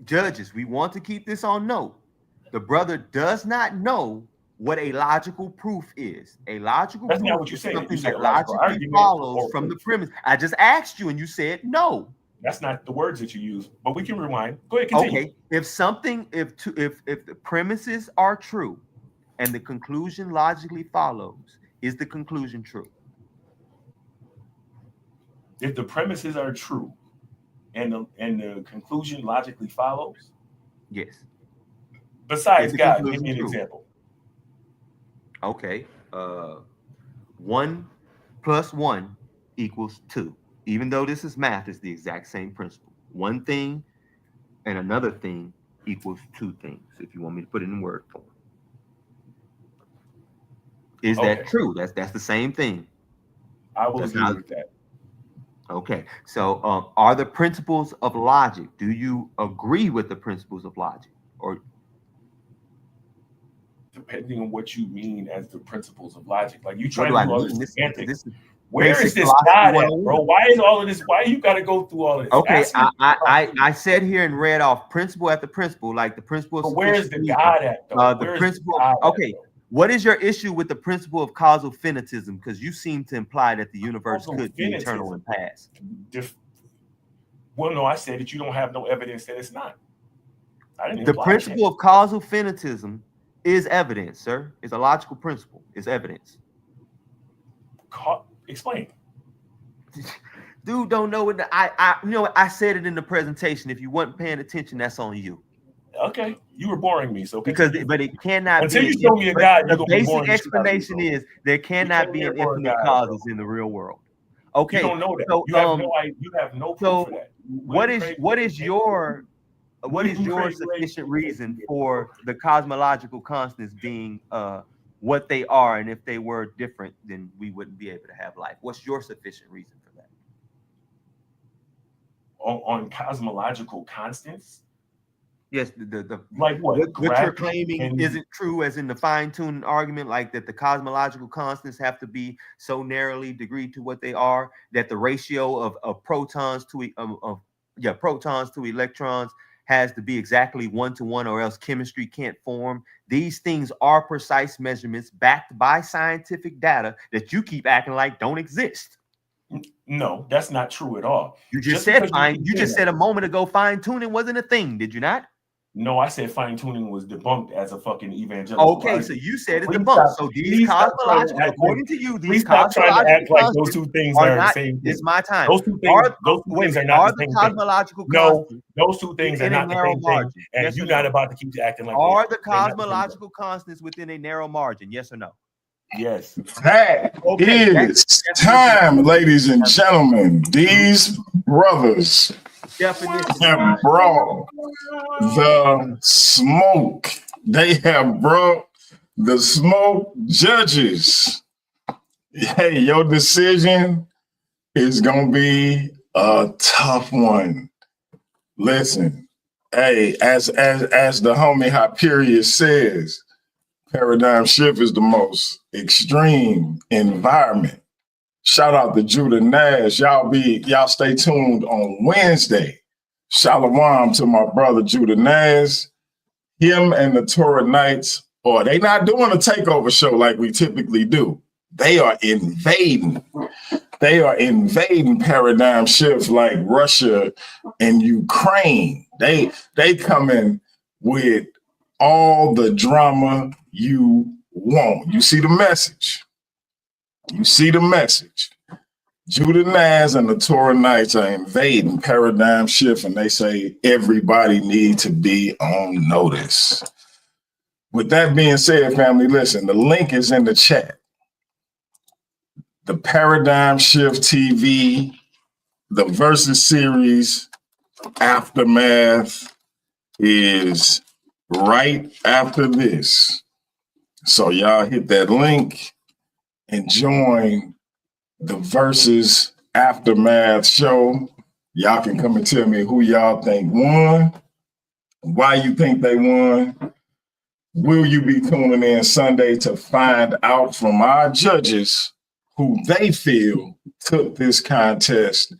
judges, we want to keep this on note. The brother does not know what a logical proof is. A logical proof not what you is said. something you said that logically follows from the premise. I just asked you and you said no. That's not the words that you use, but we can rewind. Go ahead, continue. Okay, if the premises are true and the conclusion logically follows, is the conclusion true? If the premises are true and the conclusion logically follows? Yes. Besides God, give me an example. Okay. 1 + 1 = 2. Even though this is math, it's the exact same principle. One thing and another thing equals two things, if you want me to put it in word form. Is that true? That's the same thing. I will agree with that. Okay. So are the principles of logic, do you agree with the principles of logic? Or depending on what you mean as the principles of logic. Like you try to do all this semantics. Where is this philosophy God at, 101. bro? Why is all of this? Why you got to go through all of this? Okay, Ask me. I sat here and read off principle after principle, like the principle of But where is sufficient the reason. God at, though? The Where is principle. God at, Okay, though? what is your issue with the principle of causal finitism? Because you seem to imply that the universe Causal could be eternal and past. Well, no, I said that you don't have no evidence that it's not. I didn't The imply principle that. of causal finitism is evidence, sir. It's a logical principle. It's evidence. Explain. Dude, don't know what I said it in the presentation. If you weren't paying attention, that's on you. Okay, you were boring me, so but it cannot until be you show me a God. The basic explanation is there cannot be an infinite causes in the real world. Okay, you don't know that. So, you have no proof for that. What is your sufficient reason for the cosmological constants being what they are, and if they were different, then we wouldn't be able to have life? What's your sufficient reason for that? On cosmological constants? Yes, the like what you're claiming isn't true, as in the fine-tuning argument, like that the cosmological constants have to be so narrowly degreed to what they are, that the ratio of protons to electrons has to be exactly 1-to-1, or else chemistry can't form. These things are precise measurements backed by scientific data that you keep acting like don't exist. No, that's not true at all. You just said a moment ago fine-tuning wasn't a thing, did you not? No, I said fine-tuning was debunked as a fucking evangelical. Okay, so you said it's debunked. So these cosmological, according to you, these cosmological act like those two things are the same thing. It's my time. Those two things are not the same cosmological thing. No, those two things are not the same thing. And yes, you're not about to keep acting like are the cosmological constants within a narrow margin? Yes or no? Yes. That is time, ladies and gentlemen. These brothers have brought the smoke. They have brought the smoke, judges. Hey, your decision is gonna be a tough one. Listen, hey, as the homie Hyperion says, paradigm shift is the most extreme environment. Shout out to Judah Nash. Y'all stay tuned on Wednesday. Shalom to my brother Judah Nash. Him and the Torah Knights, they not doing a takeover show like we typically do. They are invading. They are invading paradigm shift like Russia and Ukraine. They come in with all the drama you want. You see the message. You see the message. Judah Naz and the Torah Knights are invading paradigm shift, and they say everybody needs to be on notice. With that being said, family, listen, the link is in the chat. The Paradigm Shift TV, the Versus series, Aftermath is right after this. So y'all hit that link and join the Versus Aftermath show. Y'all can come and tell me who y'all think won, why you think they won. Will you be tuning in Sunday to find out from our judges who they feel took this contest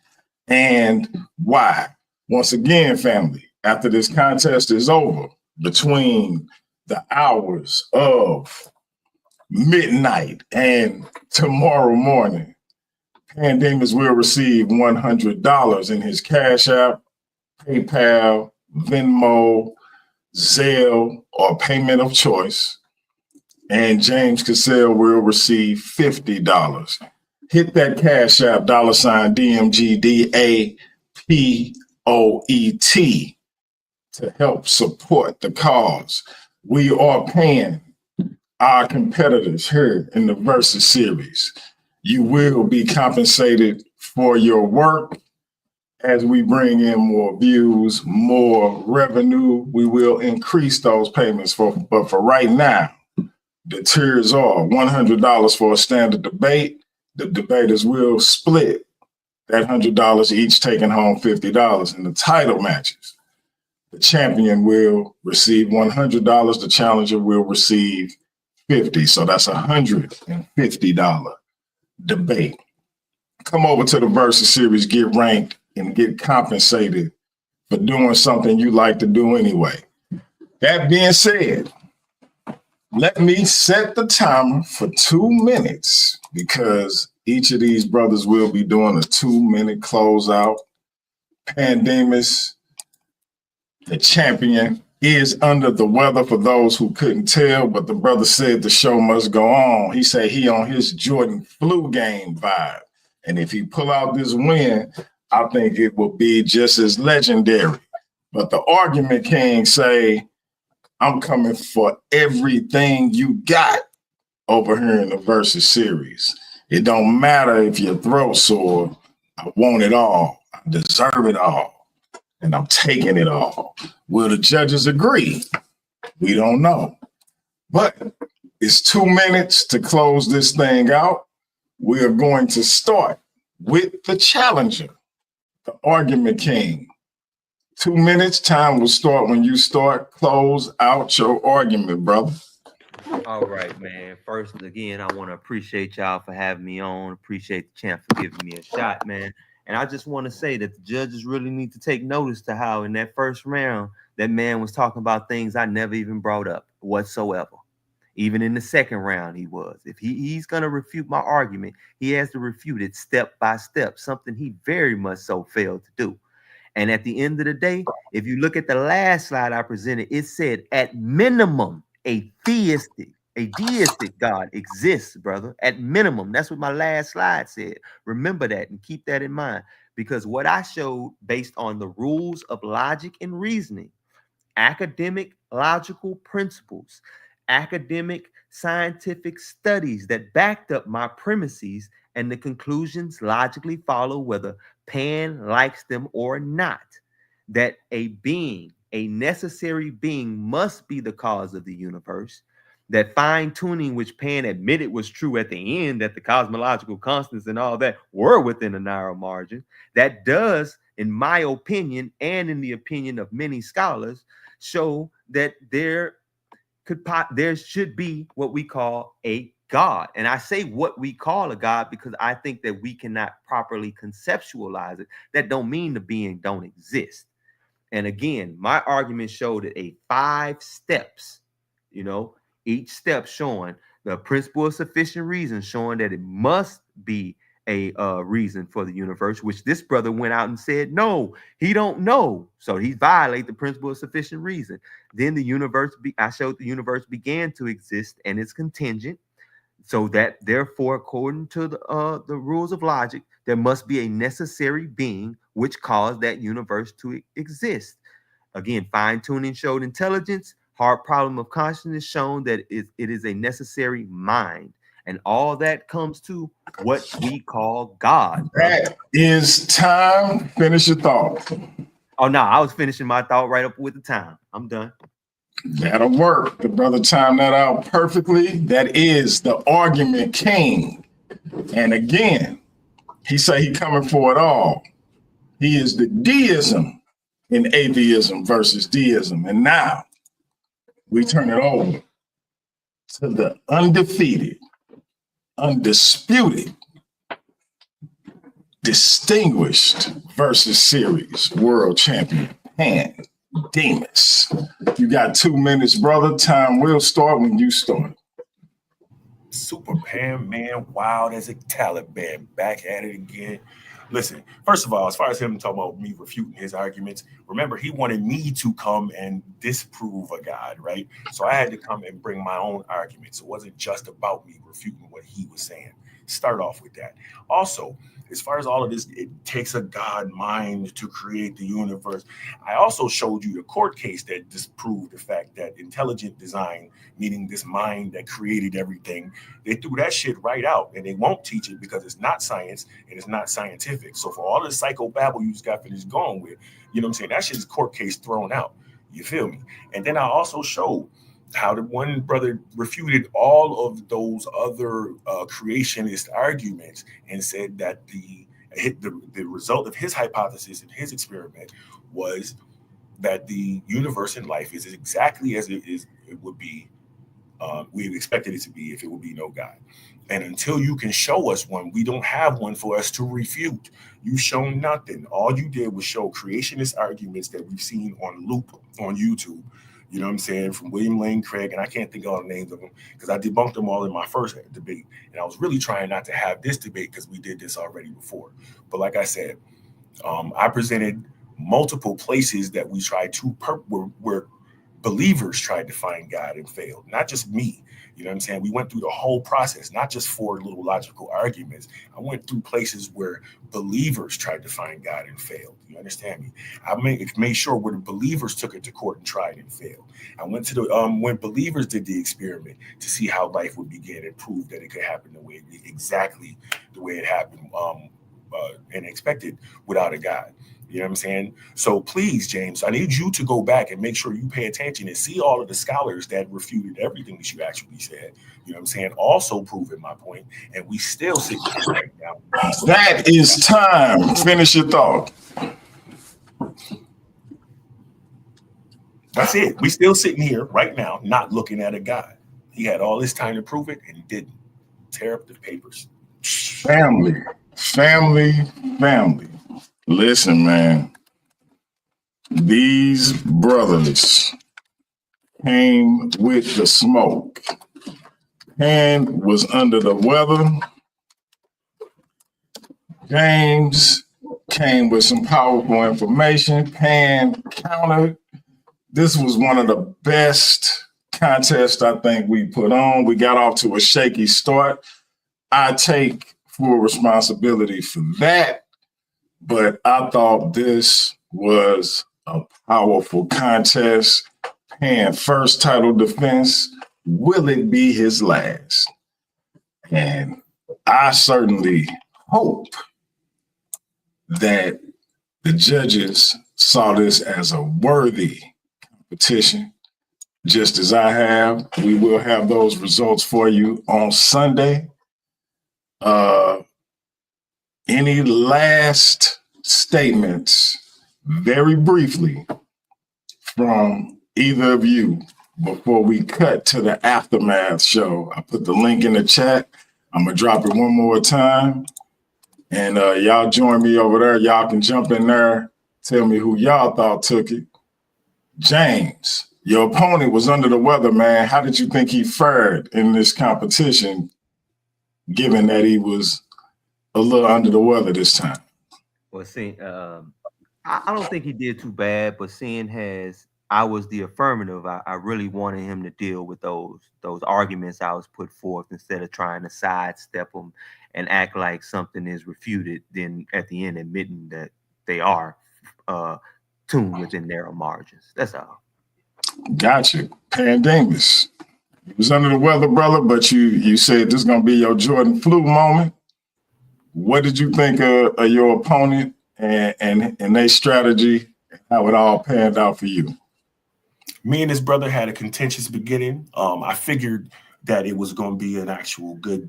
and why? Once again, family, after this contest is over, between the hours of midnight and tomorrow morning, Demus will receive $100 in his Cash App, PayPal, Venmo, Zelle, or payment of choice. And James Cassel will receive $50. Hit that Cash App, $DMGDAPOET, to help support the cause. We are paying our competitors here in the Versus series. You will be compensated for your work. As we bring in more views, more revenue, we will increase those payments. But for right now, the tiers are $100 for a standard debate. The debaters will split that $100, each taking home $50. In the title matches, the champion will receive $100. The challenger will receive $50. So that's $150 debate. come over to the Versus series, get ranked, and get compensated for doing something you like to do anyway. That being said, let me set the timer for 2 minutes because each of these brothers will be doing a 2-minute closeout. Pandemus, the champion, is under the weather for those who couldn't tell, but the brother said the show must go on. He said he on his Jordan flu game vibe. And if he pull out this win, I think it will be just as legendary. But the argument king say, I'm coming for everything you got over here in the Versus series. It don't matter if your throat sore. I want it all. I deserve it all. And I'm taking it all. Will the judges agree? We don't know. But it's 2 minutes to close this thing out. We are going to start with the challenger, the argument king. 2 minutes, time will start when you start. Close out your argument, brother. All right, man. First, again, I want to appreciate y'all for having me on. Appreciate the champ for giving me a shot, man. And I just want to say that the judges really need to take notice to how in that first round, that man was talking about things I never even brought up whatsoever. Even in the second round, he was. If he's going to refute my argument, he has to refute it step by step, something he very much so failed to do. And at the end of the day, if you look at the last slide I presented, it said at minimum, a deistic God exists, brother. At minimum, that's what my last slide said. Remember that and keep that in mind, because what I showed based on the rules of logic and reasoning, academic logical principles, academic scientific studies that backed up my premises, and the conclusions logically follow whether Pan likes them or not, that a being, a necessary being, must be the cause of the universe, that fine-tuning, which Pan admitted was true at the end, that the cosmological constants and all that were within a narrow margin, that does, in my opinion, and in the opinion of many scholars, show that there should be what we call a God. And I say what we call a God because I think that we cannot properly conceptualize it. That don't mean the being don't exist. And again, my argument showed it 5 steps, each step showing the principle of sufficient reason, showing that it must be a reason for the universe, which this brother went out and said, no, he don't know. So he violated the principle of sufficient reason. Then I showed the universe began to exist and it's contingent. So that therefore, according to the rules of logic, there must be a necessary being which caused that universe to exist. Again, fine-tuning showed intelligence. Hard problem of consciousness shown that it is a necessary mind. And all that comes to what we call God. That is time. Finish your thought. Oh, no, I was finishing my thought right up with the time. I'm done. That'll work. The brother timed that out perfectly. That is the argument king. And again, he say he coming for it all. He is the deism in atheism versus deism. And now we turn it over to the undefeated, undisputed, distinguished Versus series world champion, Demus. You got 2 minutes, brother. Time will start when you start. Super Pan Man, wild as a Taliban, back at it again. Listen, first of all, as far as him talking about me refuting his arguments, remember, he wanted me to come and disprove a God, right? So I had to come and bring my own arguments. It wasn't just about me refuting what he was saying. Start off with that. Also, as far as all of this, it takes a God mind to create the universe. I also showed you the court case that disproved the fact that intelligent design, meaning this mind that created everything, they threw that shit right out and they won't teach it because it's not science and it's not scientific. So for all the psychobabble you just got finished going with, you know what I'm saying? That shit is court case thrown out. You feel me? And then I also showed how the one brother refuted all of those other creationist arguments and said that the result of his hypothesis and his experiment was that the universe and life is exactly as it would be We expected it to be if it would be no God. And until you can show us one, we don't have one for us to refute. You've shown nothing. All you did was show creationist arguments that we've seen on loop on YouTube. You know what I'm saying? From William Lane Craig, and I can't think of all the names of them because I debunked them all in my first debate. And I was really trying not to have this debate because we did this already before. But like I said, I presented multiple places that we tried to where believers tried to find God and failed, not just me. You know what I'm saying? We went through the whole process, not just 4 little logical arguments. I went through places where believers tried to find God and failed. You understand me? I made sure where the believers took it to court and tried and failed. I went to the when believers did the experiment to see how life would begin and prove that it could happen exactly the way it happened and expected without a God. You know what I'm saying? So please, James, I need you to go back and make sure you pay attention and see all of the scholars that refuted everything that you actually said. You know what I'm saying? Also proving my point, and we still sitting here right now. That is time. Finish your thought. That's it. We still sitting here right now, not looking at a God. He had all this time to prove it, and he didn't. Tear up the papers. Family. Listen, man. These brothers came with the smoke. Pan was under the weather. James came with some powerful information. Pan countered. This was one of the best contests I think we put on. We got off to a shaky start. I take full responsibility for that, but I thought this was a powerful contest. Pan first title defense. Will it be his last? And I certainly hope that the judges saw this as a worthy competition, just as I have. We will have those results for you on Sunday. Any last statements, very briefly, from either of you before we cut to the Aftermath show? I put the link in the chat. I'm going to drop it one more time. And y'all join me over there. Y'all can jump in there. Tell me who y'all thought took it. James, your opponent was under the weather, man. How did you think he fared in this competition, given that he was a little under the weather this time? Well, I don't think he did too bad, but seeing as I was the affirmative, I really wanted him to deal with those arguments I was put forth instead of trying to sidestep them and act like something is refuted, then at the end admitting that they are tuned within narrow margins. That's all. Gotcha. Demus. He was under the weather, brother, but you said this is going to be your Jordan flu moment. What did you think of your opponent and their strategy, and how it all panned out for you? Me and his brother had a contentious beginning. I figured that it was going to be an actual good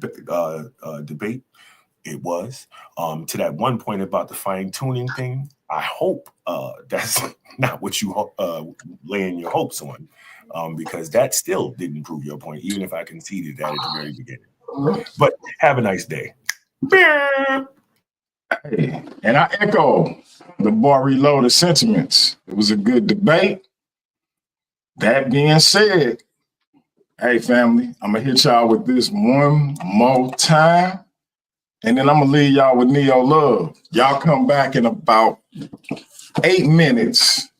debate. It was. To that one point about the fine-tuning thing, I hope that's not what you laying your hopes on, because that still didn't prove your point, even if I conceded that at the very beginning. But have a nice day. Hey, and I echo the bar reloaded sentiments. It was a good debate. That being said, hey, family, I'm going to hit y'all with this one more time, and then I'm going to leave y'all with Neo Love. Y'all come back in about 8 minutes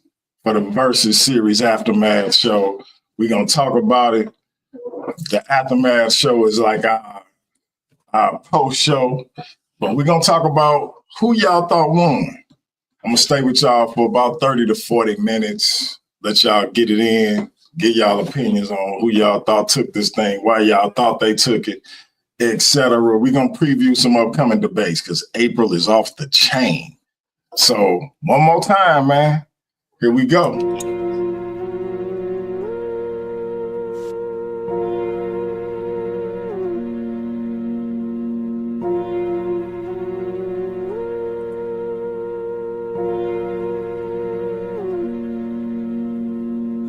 for the Versus Series Aftermath show. We're going to talk about it. The Aftermath show is like our post show, but we're going to talk about who y'all thought won. I'm going to stay with y'all for about 30 to 40 minutes. Let y'all get it in, get y'all opinions on who y'all thought took this thing, why y'all thought they took it, etc. We're going to preview some upcoming debates because April is off the chain. So one more time, man. Here we go.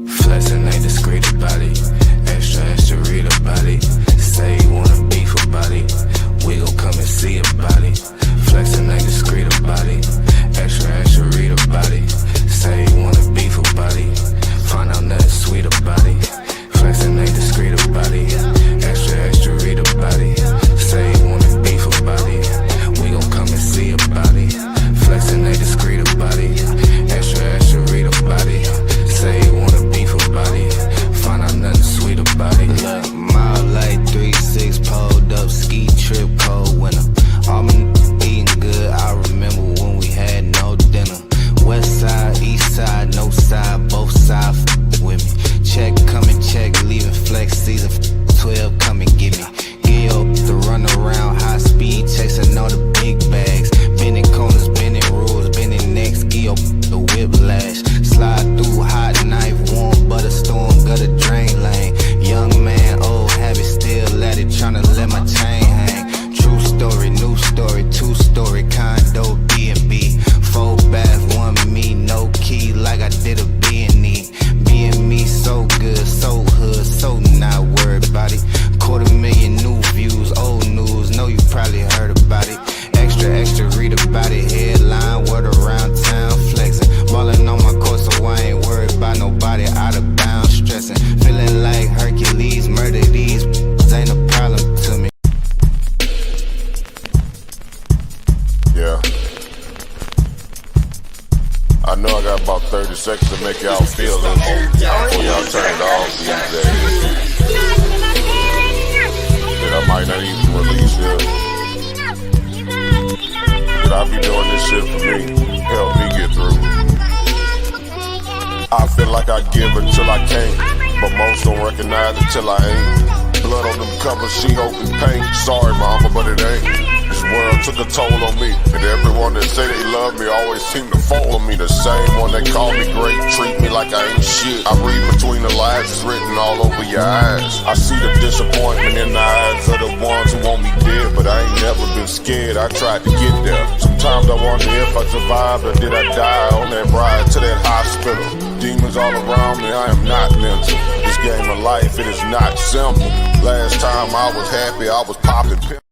Flexing ain't discreet about it. Extra real. make y'all feel this before y'all turn it off these days. That I might not even release this. But I be doing this shit for me, help me get through. I feel like I give until I can't, but most don't recognize it till I ain't. Blood on them covers, she hoping paint. Sorry mama, but it ain't. This world took a toll on me, and everyone that say they love me always seem to fall on me. The same one that call me great, treat me like I ain't shit. I read between the lines, it's written all over your eyes. I see the disappointment in the eyes of the ones who want me dead, but I ain't never been scared, I tried to get there. Sometimes I wonder if I survived or did I die on that ride to that hospital. Demons all around me, I am not mental. This game of life, it is not simple. Last time I was happy, I was popping pills.